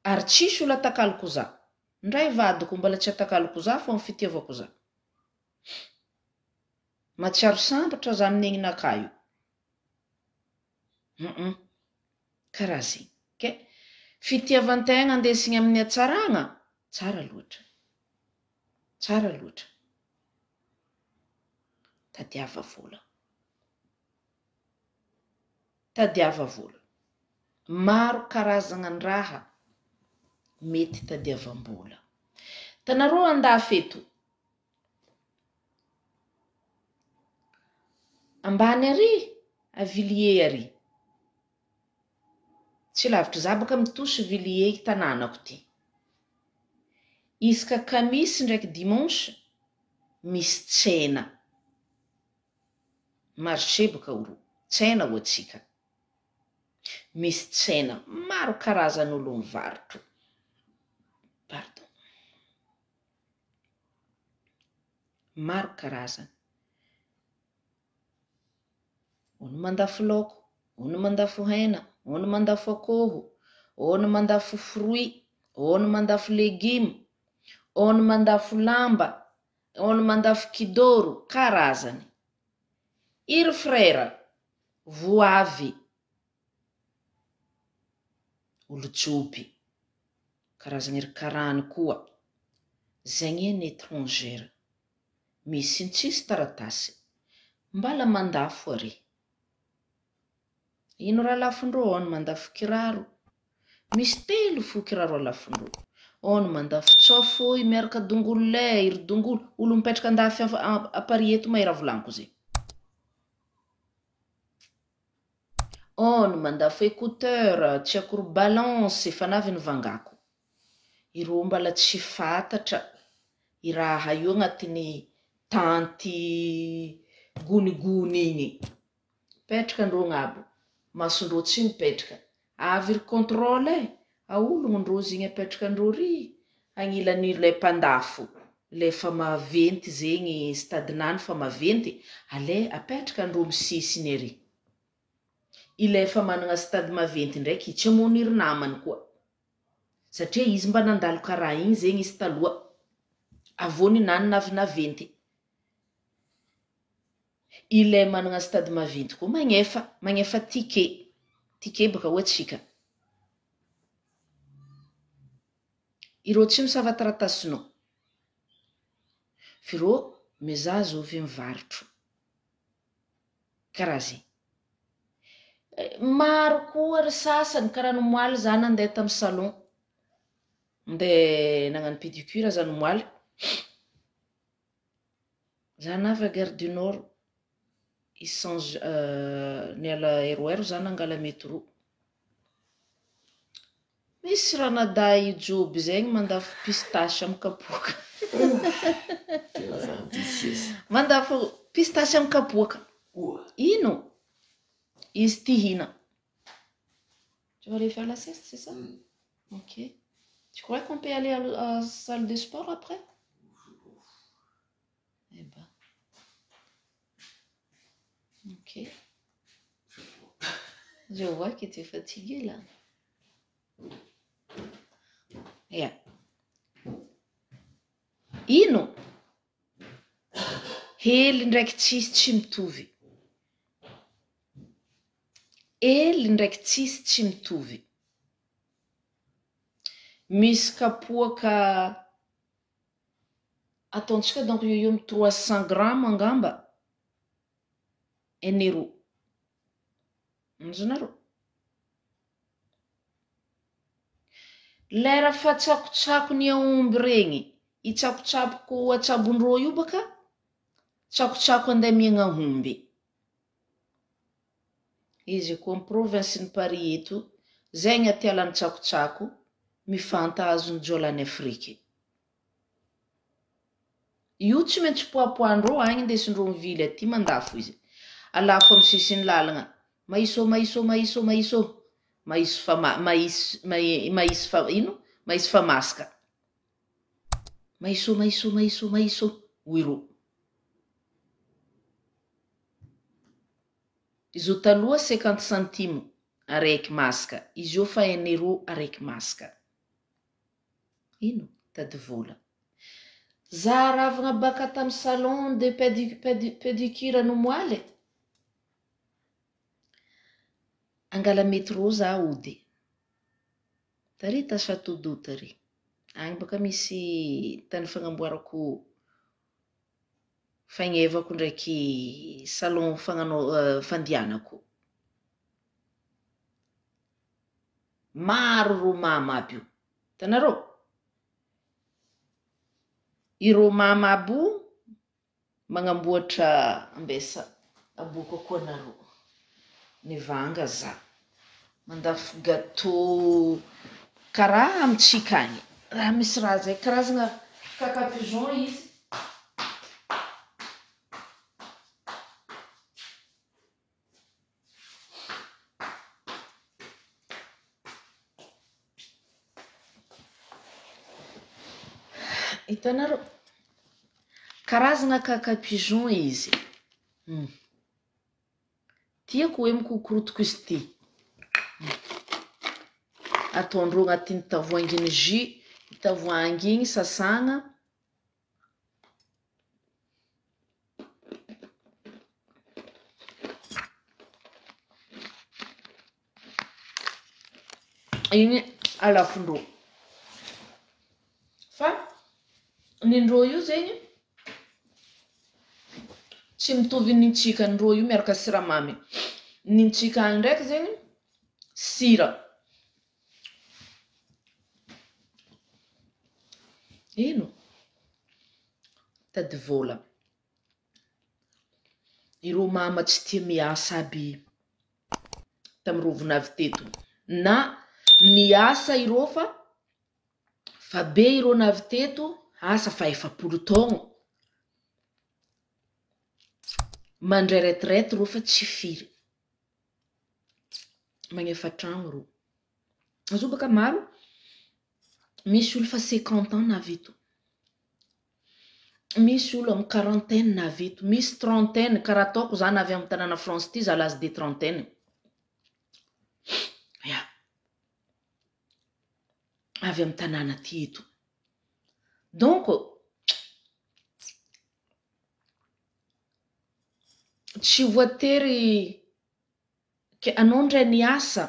Ary tsisy olo atakaloko za. Ndray vadiko mbala tsy atakaloko za fo amy fitiavako za. Matsiaro sambatra za amin'egninaka io. Karaha zay. Okay? Fitiavantegna andesigny amin'ny hatsaragna, tsara loatra. Tsara loatra. Tadiava vola. Tadiava vola. Maro karazagnan-draha mety tadiavam-bola. Tanareo andafy eto. Ambany ary, Avilie ary. Tsy lavitra za baka mitosy Vilie tanànako ty. Isaka kamisy ndraiky dimanche, misy tsena. Marché baka oro. Tsena ho atsika. Misy tsena. Maro karazan'olo mivarotro. Pardon. Maro karazana. Ono mandafo laoko, ono mandafo hena, ono mandafo akoho, ono mandafo fruit, ono mandafo légume, ono mandafo lamba, ono mandafo kidoro, karazany. Iry frère, voavy, olo joby, karazany iry karany koa. Zegny eny étrangère. Misy ny tsisy taratasy. Mbala mandafo ary. Ino raha lafondro, ono mandafo kiraro. Misy telo fo kiraro alafondro. Ono mandafo tsofoy miaraka dongolo lay, iry dongolo. Olo mipetraka andafy apari eto mahera volaniko zay. Ono mandafo écouteur, tsy akory balance, fanavy ny vangako. Iro mbala tsy fantatra. Iraha io agnatiny tanty gonigony igny. Petraka andro gn'abo. Masondro tsy mipetraka. Avy ry contrôle aolo ndro zigny apetraka andro ry. Agnilan'ilay mpandafo. Le fa maventy zegny stadinany fa maventy. Ale apetraka andro misisiny ery. Ilay fa manana stade maventy ndraiky tsy amoniry namany koa. Satria izy mba nandalo karaha igny zegny izy taloha. Avony nany naventy. Ilay manana stade maventy koa magnefa ticket. Ticket baka ho atsika. Ireo tsy misava taratasinao. Fireo mizaha zao ovy mivarotro. Karaha zay. maro koa ry sasany karaha nomoaly za nandeha tamin'ny salon ndeha nagnano pédicure za nomoaly za nava Gare du Nord isange niala eroero za nangala métro misy raha nada ijoby zegny mandafo pistache amin'ny kapoaka mandafo pistache amin'ny kapoaka ino izy tihina tu vas aller faire la sieste c'est ça ok tu crois qu'on peut aller à la salle de sport après eh ben ok je vois que tu es fatigué là yeah. Ino hely ndraiky tsisy tsy mitovy hely ndraiky tsisy tsy mitovy misy kapoaka ataontsika donc eo amin'ny 300 grammes angamba €1 mazonareo lera fa tsakotsako ny aomby regny itsakotsapoko atsabon-drô io baka tsakotsako andeha miagna aomby izy koa amin'ny province ny Paris eto zegny atialany tsakotsako mifantahazo ny jolany Afriky io tsy maintsy poapoandrô agny indesindrô mivily aty mandafo izy alafo amin'ny sisiny lalagna maiso maïs fa masaka maiso wiro izy io taloha 50 centime araiky masaka izy io fa €1 araiky masaka ino tady vola za ravagna baka tamin'ny salon de pédicure nomoaly angala métro za ody tary ta Château d'Eau tary agny baka misy tany fagnamboarako fagnevako ndraiky salon fandianako maro ro mama aby io tanarô irô mama abo magnamboatra ambesa aboko koa narô nivanga za mandafo gâteau karaha amitsika agny raha misy raha zay karazagna caca pigeon izy hitanarô karazagna caca pigeon izy tiako hoe mikokorotoko izy ty ataondrô agnatin'ny tavoanginy jus tavoangy igny sasagna igny alafondrô fa nindrô io zegny tsy mitovy nintsika ndrô io miaraka siramamy nintsika agny ndraiky zegny sira ino tady vola irô mama tsy tia miasa aby tamin'ny rovonavy teto na niasa irô fa be irô navy teto asa fa 70 taogno mandray retraite rô fa tsy firy magnefa tragno rô azo baka maro misy olo fa 50 ans navy eto misy olo amin'ny 40aine navy eto misy 30aine karaha ataoko za navy amin'ny tanàna France ty za l'âge de 30aine ya avy amin'ny tanàna ty eto donc tsy voatery ke anao ndray niasa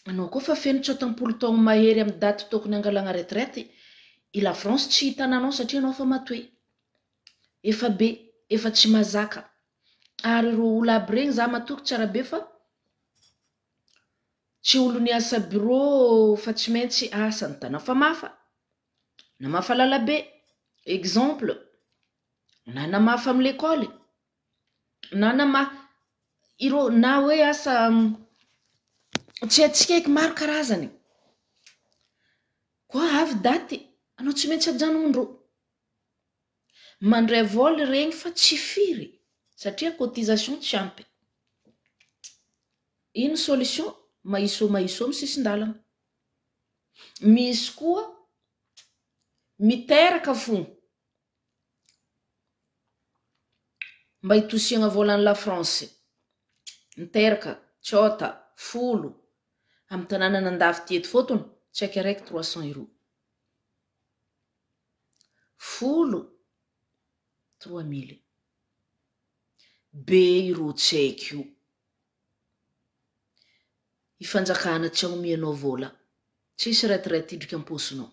anao koa fa feno 70 taogno mahery amin'ny daty tokony angalagna retraite i la France tsy hitananao satria anao fa matoe efa be efa tsy mazaka ary ro olo aby regny za matoky tsara be fa tsy olo ny asa bureau fa tsy maintsy asa ny tana famafa na mafalalabe exemple na namafa amy l'école na iro na hoe asa tsy atsika eky maro karazany koa avy daty anao tsy maintsy ajanondro mandray voly regny fa tsy firy satria cotisation tsy ampy ino solution maiso my sisin-dalana misy koa miteraka fo mba hitosiagna volan'ny la France miteraka tsota folo amy tanàna nandavy tieto fotony tsaiky araiky 300 € folo 3000 be iro tsaiky io ifanjakana tsy aomianao vola tsisy retraite idriky amposinao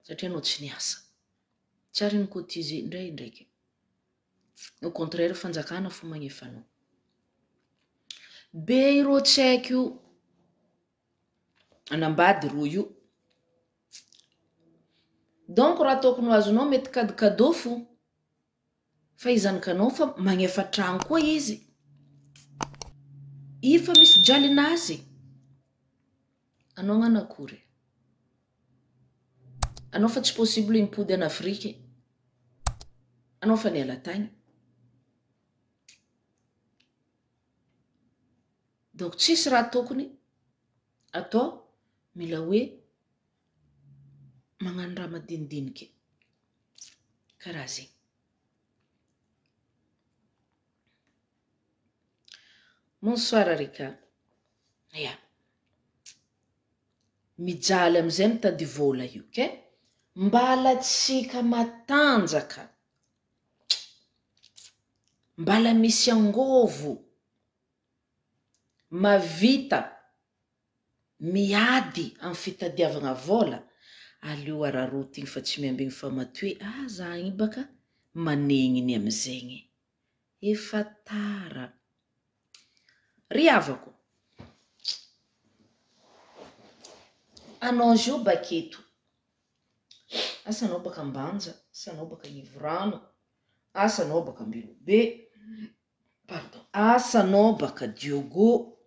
satria anao tsy niasa tsary ny cotiser ndraiky au contraire fanjakana fo magnefanao be iro tsaiky io anambady ro io donc raha tokony azonao mety cadeau fo fa izanikanao fa magnefa tragno koa izy ifa misy jalinazy anao gnanakory anao fa tsy possible impody en Afrique anao fa niala tagny donc tsisy raha tokony atao mila hoe magnano raha madinidiniky karaha zegny bonsoir Rika ya mijaly amizay mitady vola io ke mbala tsika matanjaka mbala misy angovo mavita miady amy fitadiavagna vola alio ararotigny fa tsy miambigny fa matoe za igny baka manegniny amizegny efa tara ry avako anao zio baketo asanao baka ambanja asanao baka Ivorano asanao baka Ambilobe pardon asanao baka Diogo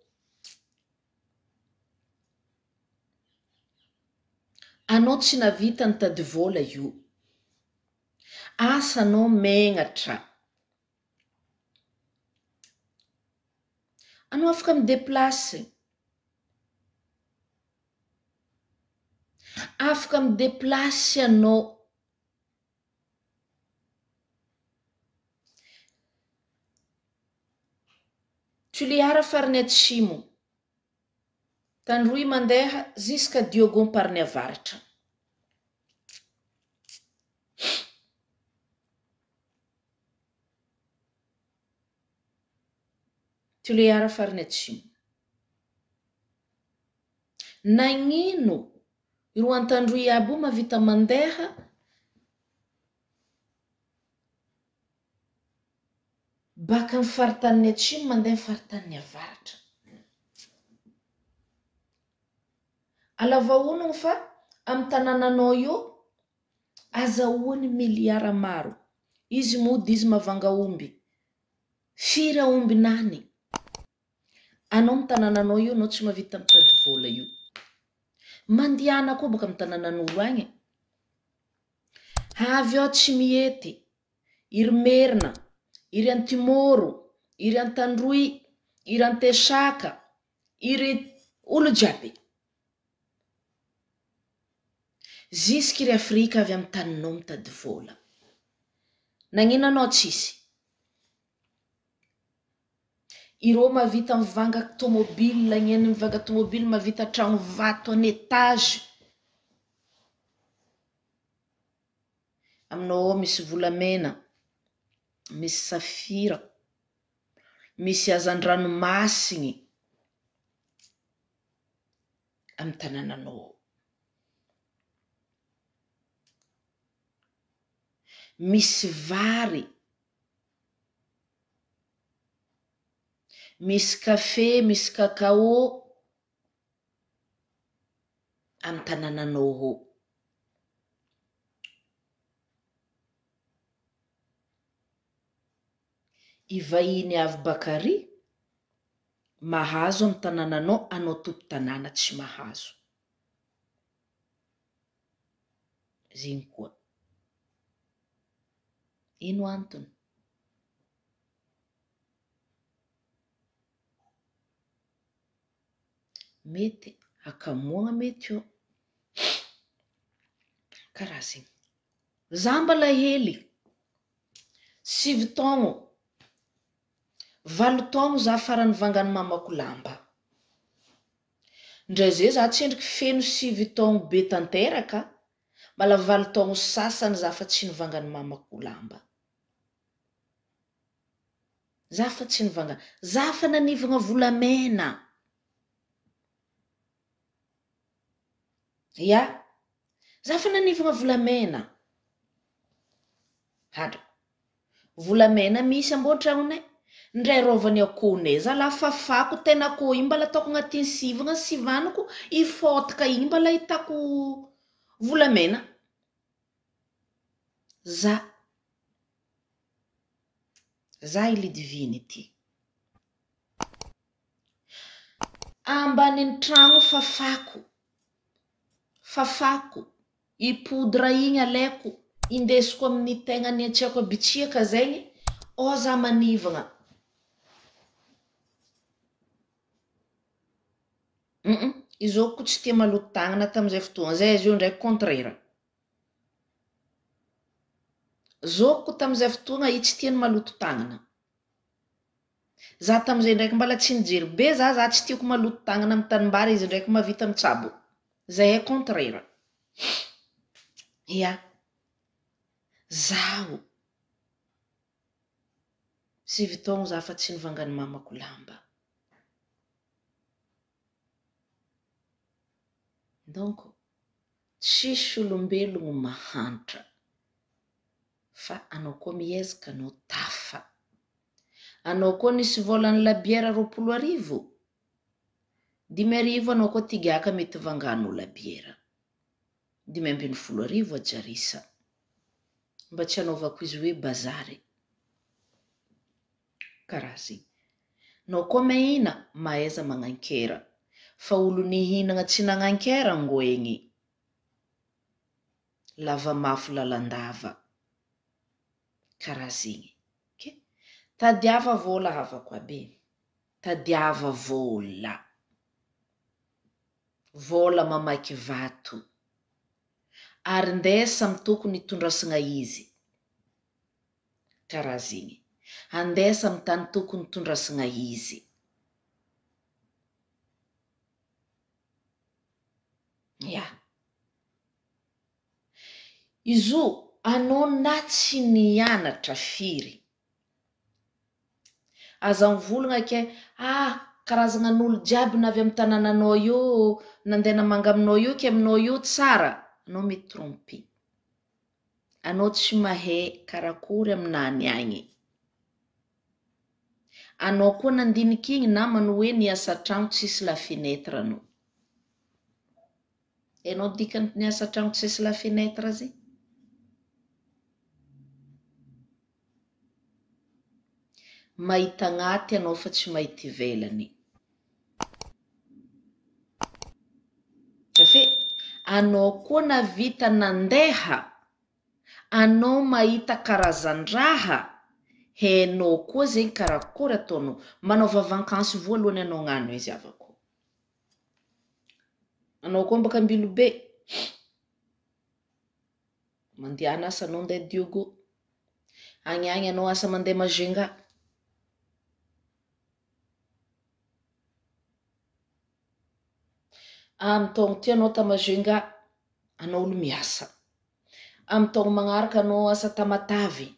anao tsy navita nitady vola io asanao megnatra anao afaka mideplace afaka mideplace anao Tuliara farany atsimo Tandroy mandeha jusqu'à Diogon parany avaratra Tuliara farany atsimo nagnino iro Antandroy aby mavita mandeha baka ny faritany atsimo mandeha faritany avaratra alavaonogno fa amy tanànanao io azahoany miliara maro izy mody izy mavanga omby firy aomby nany anao amy tanànanao io anao tsy mavita mitady vola io mandiana koa baka amy tanànan'olo agny avy ao tsy miety iry Merina iry Antimoro iry Antandroy iry Antesaka iry olo jiaby jusqu'y Afrika avy amy taninao mitady vola nagnino anao tsisy iro mavita mivanga tomobile lagneny mivanga tomobile mavita tragno vato en étage aminao misy volamena misy safira misy hazandranomasigny amy tanànanao misy vary misy café, misy cacao amin'ny tanànanao ao. Ivahiny avy Bakary mahazo amin'ny tanànanao, anao tompo tanàna tsy mahazo. Zegny koa. Ino antony? Mety akamoagna mety io. Karaha zegny. Za mbala hely 7 taogno, 8 taogno za farany vangany mamako lamba. Ndray zay za tsendriky feno 7 taogno be tanteraka, mbala 8 taogno sasany za fa tsy nivangany mamako lamba. Za fa tsy nivangany. Za fa nanivagna volamena. Ya, za fa nanivagna volamena. Hada. Volamena misy amboan-tragnonay. Ndray rovany akohonay. Za la fafako tena akoho io mbala ataoko agnatin'ny sivagna, sivanako ifotaka io mbala hitako volamena. Za ilidiviny ity. Ambanin'ny tragno fafako. I poudre igny alaiko, indesiko amin'ny tegnany atsiako abitsiaka zegny, o za manivagna. Izao ko tsy tia maloto tagnana tamizay fotoagna zay, izy io ndray contraire. Zoko tamizay fotoagna i tsy tiany maloto tagnana. Za tamizay ndraiky mbala tsy nijery be za tsy tiako maloto tagnana amin'ny tanimbary, izy ndraiky mavita mitsabo. Zay è contraire. Ya. Zaho 7 taogno za fa tsy nivangany mamako lamba. Donc, tsisy olombelogno mahantra. Fa anao koa miezaka anao tafa. Anao koa nisy volan'ny labiera 20,000. 10,000 anao koa tigaka mety vanganao labiera. 15,000 ajarisa. Mba tsy anaovako izy hoe bazary. Karaha zegny. Anao koa mahina, mahaiza magnankera. Fa olo nihinagna tsy nagnankera ngo egny. Lava mafy lalandava. Karaha zegny. Okay? Tadiava vola havako abe. Tadiava vola. Vola mamaky vato. Ary ndesa amin'ny tokony hitondrasana izy. Karaha zegny. Andesa amin'ny tany tokony hitondrasana izy. Ya. Izo anao na tsy nianatra firy. Aza mivolagna ke, karazagna n'olo jiaby navy amin'ny tanànanao io, nandeha namanga aminao io, ke aminao io tsara. Anao mety tromper. Anao tsy mahay karakory aminany agny. Anao koa nandinika igny namany hoe niasa tragno tsisy la fenêtre anao. Anao dikany niasa tragno tsisy la fenêtre zay? Mahita agnaty anao fa tsy mahita ivelany. Kafe, anao koa navita nandeha, anao mahita karazan-draha, henao koa zegny karakory ataonao. Manaova vakansy voalohany anao ngano izy avako. Anao koa mbaka Ambilobe. Mandeha anasa anao ndeha Diogo. Agny anao asa mandeha Majenga. Amin'ny taogno ty anao ta Majenga, anao olo miasa. Amin'ny taogno magnaraka anao asa Tamatavy.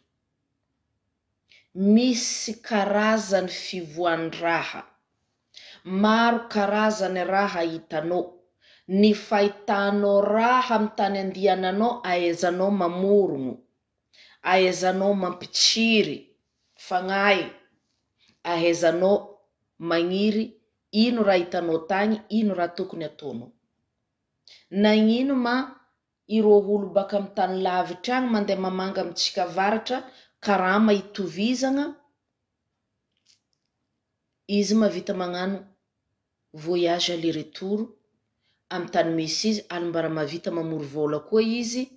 Misy karazany fivoan-draha. Maro karazany raha hitanao. Ny fahitanao raha amin'ny tany andiananao, ahaizanao mamorogno. Ahaizanao mampitsiry fagnahy. Ahaizanao magniry ino raha hitanao tagny, ino raha tokony ataonao. Nagnino ma ireo olo baka amin'ny tany lavitra agny mandeha mamanga amintsika varatra karama hitovizagna, izy mavita magnano voyage aller retour amin'ny tany misy izy, alimbara mavita mamory vola koa izy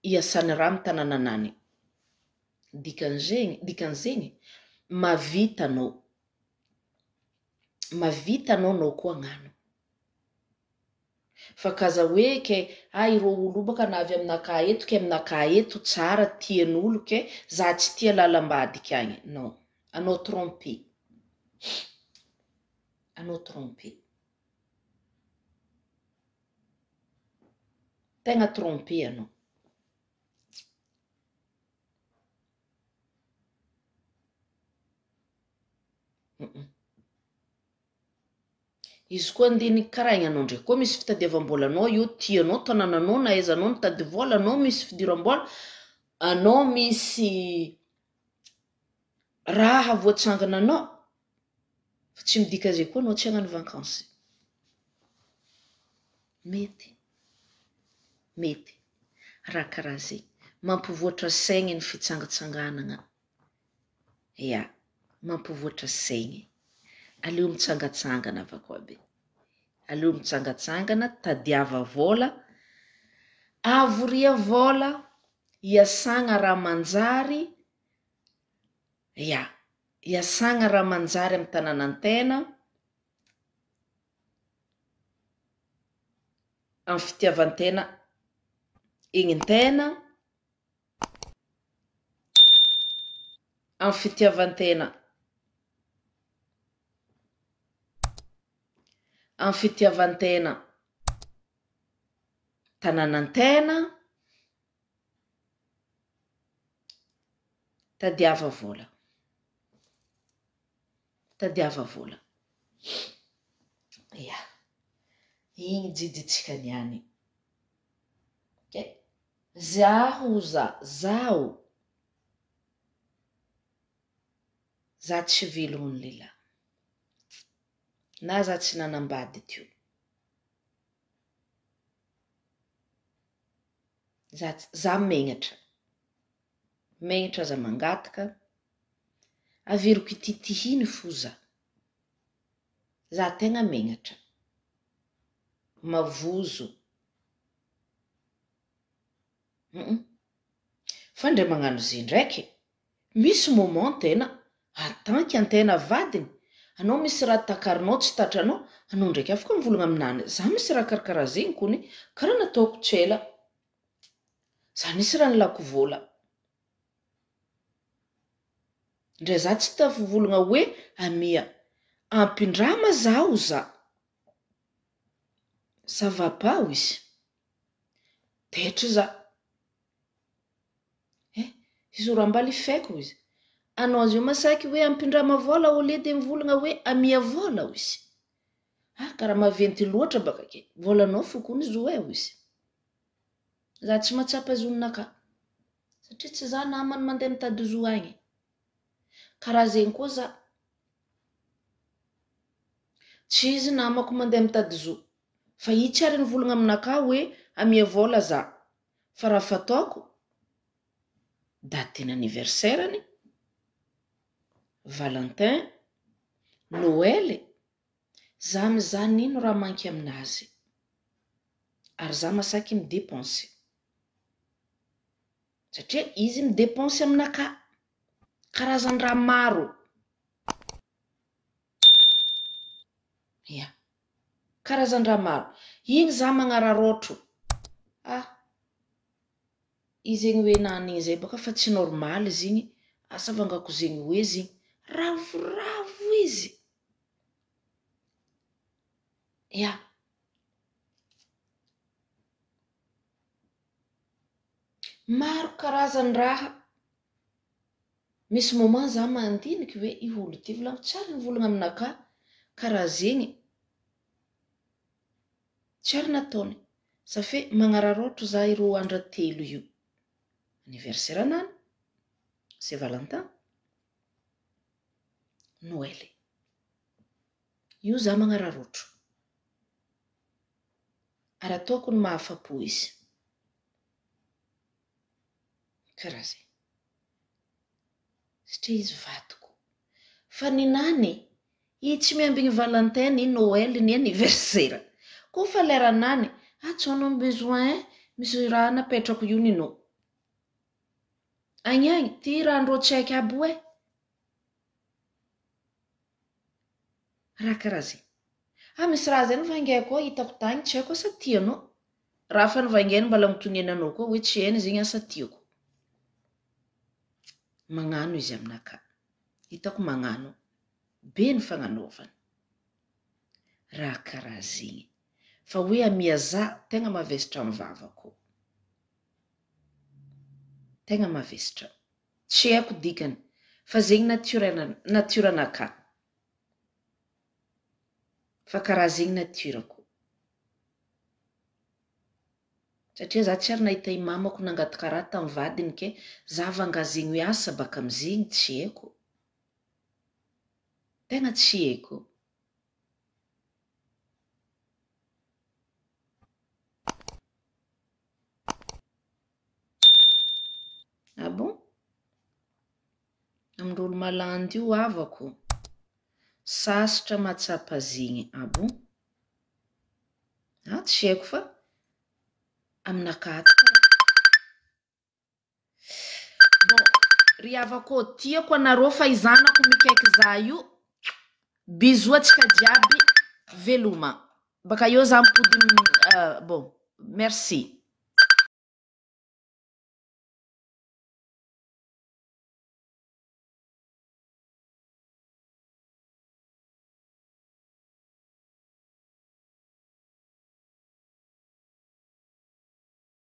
hiasany raha amin'ny tanànanany. Dikan'izegny mavitanao nao koa agnano. Fa kaza hoe ke ireo olo baka navy aminaka eto ke aminaka eto tsara tian'olo ke za tsy tia lalam-badika agny. Non, anao trompé. Anao trompé. Tegna trompé anao. Izy koa andiny karaha igny anao ndray koa misy fitadiavam-bolanao io tianao tanànanao na aizanao nitady vola, anao misy fidiram-bola, anao misy raha voatsangana anao, fa tsy midika zay koa anao tsy hagnano vakansy. Mety raha karaha zay mampivoatra saigny ny fitsangatsanganana. Ya, mampivoatra saigny. Aleo mitsangatsangana avako aby. Aleo mitsangatsangana, tadiava vola, avoria vola, hiasagna raha manjary. Ya, hiasagna raha manjary amin'ny tanànan-tena, amin'ny fitiavan-tena ignin-tena, amin'ny fitiavan-tena tanànan-tena, tadiava vola. Tadiava vola. Ya, igny jijitsika niany. Okay. Zaho za tsy velogno ny lehilahy. Na za tsy nanambady teo. Za megnatra za mangataka, averiko ititihiny fo za tegna megnatra, mavozo. Fa ndray magnano zay ndraiky, misy moment tena atanky antena vadiny, anao misy raha takarinao tsy tatranao, anao ndraiky afaka mivolagna aminany. Za misy raha karakaraha zegny kony, karaha nataoko tsela. Za nisy raha nilako vola. Ndray za tsy tafivolagna hoe amia, ampindrama zaho za. Ça va pas izy. Tetry za. Izy oram-baly faiko izy. Anao azy io masaky hoe ampindrama vola au lieu de mivolagna hoe amia vola izy. Karaha maventy loatra baka ke. Volanao fokony zo izy. Za tsy matsapa zononaka. Satria tsy za namany mandeha mitady zo agny. Karaha zegny koa za. Tsy izy namako mandeha mitady zo. Fa i tsy ary nivolagna aminaka hoe amia vola za. Fa raha fataoko, datin'ny anniversaire-any, Valentin, Noël, za mizaha ino raha manky aminazy. Ary za masaky midepensy. Satria izy midepensy aminaka. Karazan-draha maro. Ya. Karazan-draha maro. Igny za magnararotro. Izy igny hoe nanigny zay baka fa tsy normal izy igny. Asa vangako zegny hoe zegny. Ravoravo izy. Ya. Maro karazan-draha. Misy moment za mandiniky hoe i olo ty volagno tsara nivolagna aminaka. Karaha zegny. Tsy ary nataony. Sa fe magnararotro za ireo andra telo io. Anniversaire anany. C'est Valentin. Noely. Io za magnararotro. Ary ataoko ny mahafapo izy. Karaha zay. Satria izy vadiko. Fa ny nany, i tsy miambigny Valentin, ny Noël, ny anniversaire. Ko fa lera nany, tsy en ont besoin, misy raha napetrako io nino. Agny, ty raha ndro tsaiky aby hoe. Raha karaha zay. Misy raha zay nivaingaiko koa hitako tagny, tsy haiko asa tianao. Raha fa nivaingainy mbala mitonenanao koa, hoe tsy hainy zegny asa tiako. Magnano izy aminaka. Hitako magnano. Be ny fagnanaovany. Raha karaha zegny. Fa hoe amia za, tegna mavesitra amin'ny vavako. Tegna mavesitra. Tsy haiko dikany. Fa zegny natiranaka. Fa karaha zegny natirako. Satria za tsy ary nahita i mamako nangato karaha tamin'ny vadiny ke za vangazegny asa baka amizegny tsy haiko. Tegna tsy haiko. Ah bon? Amindrolo malandy io avako. Sasitra matsapa zegny. Ah bon? Tsy haiko fa aminaka bon, ry havako tiako anareo fa izanako mikaiky za io. Bisous atsika jiaby veloma. Baka eo za mipody bon, merci.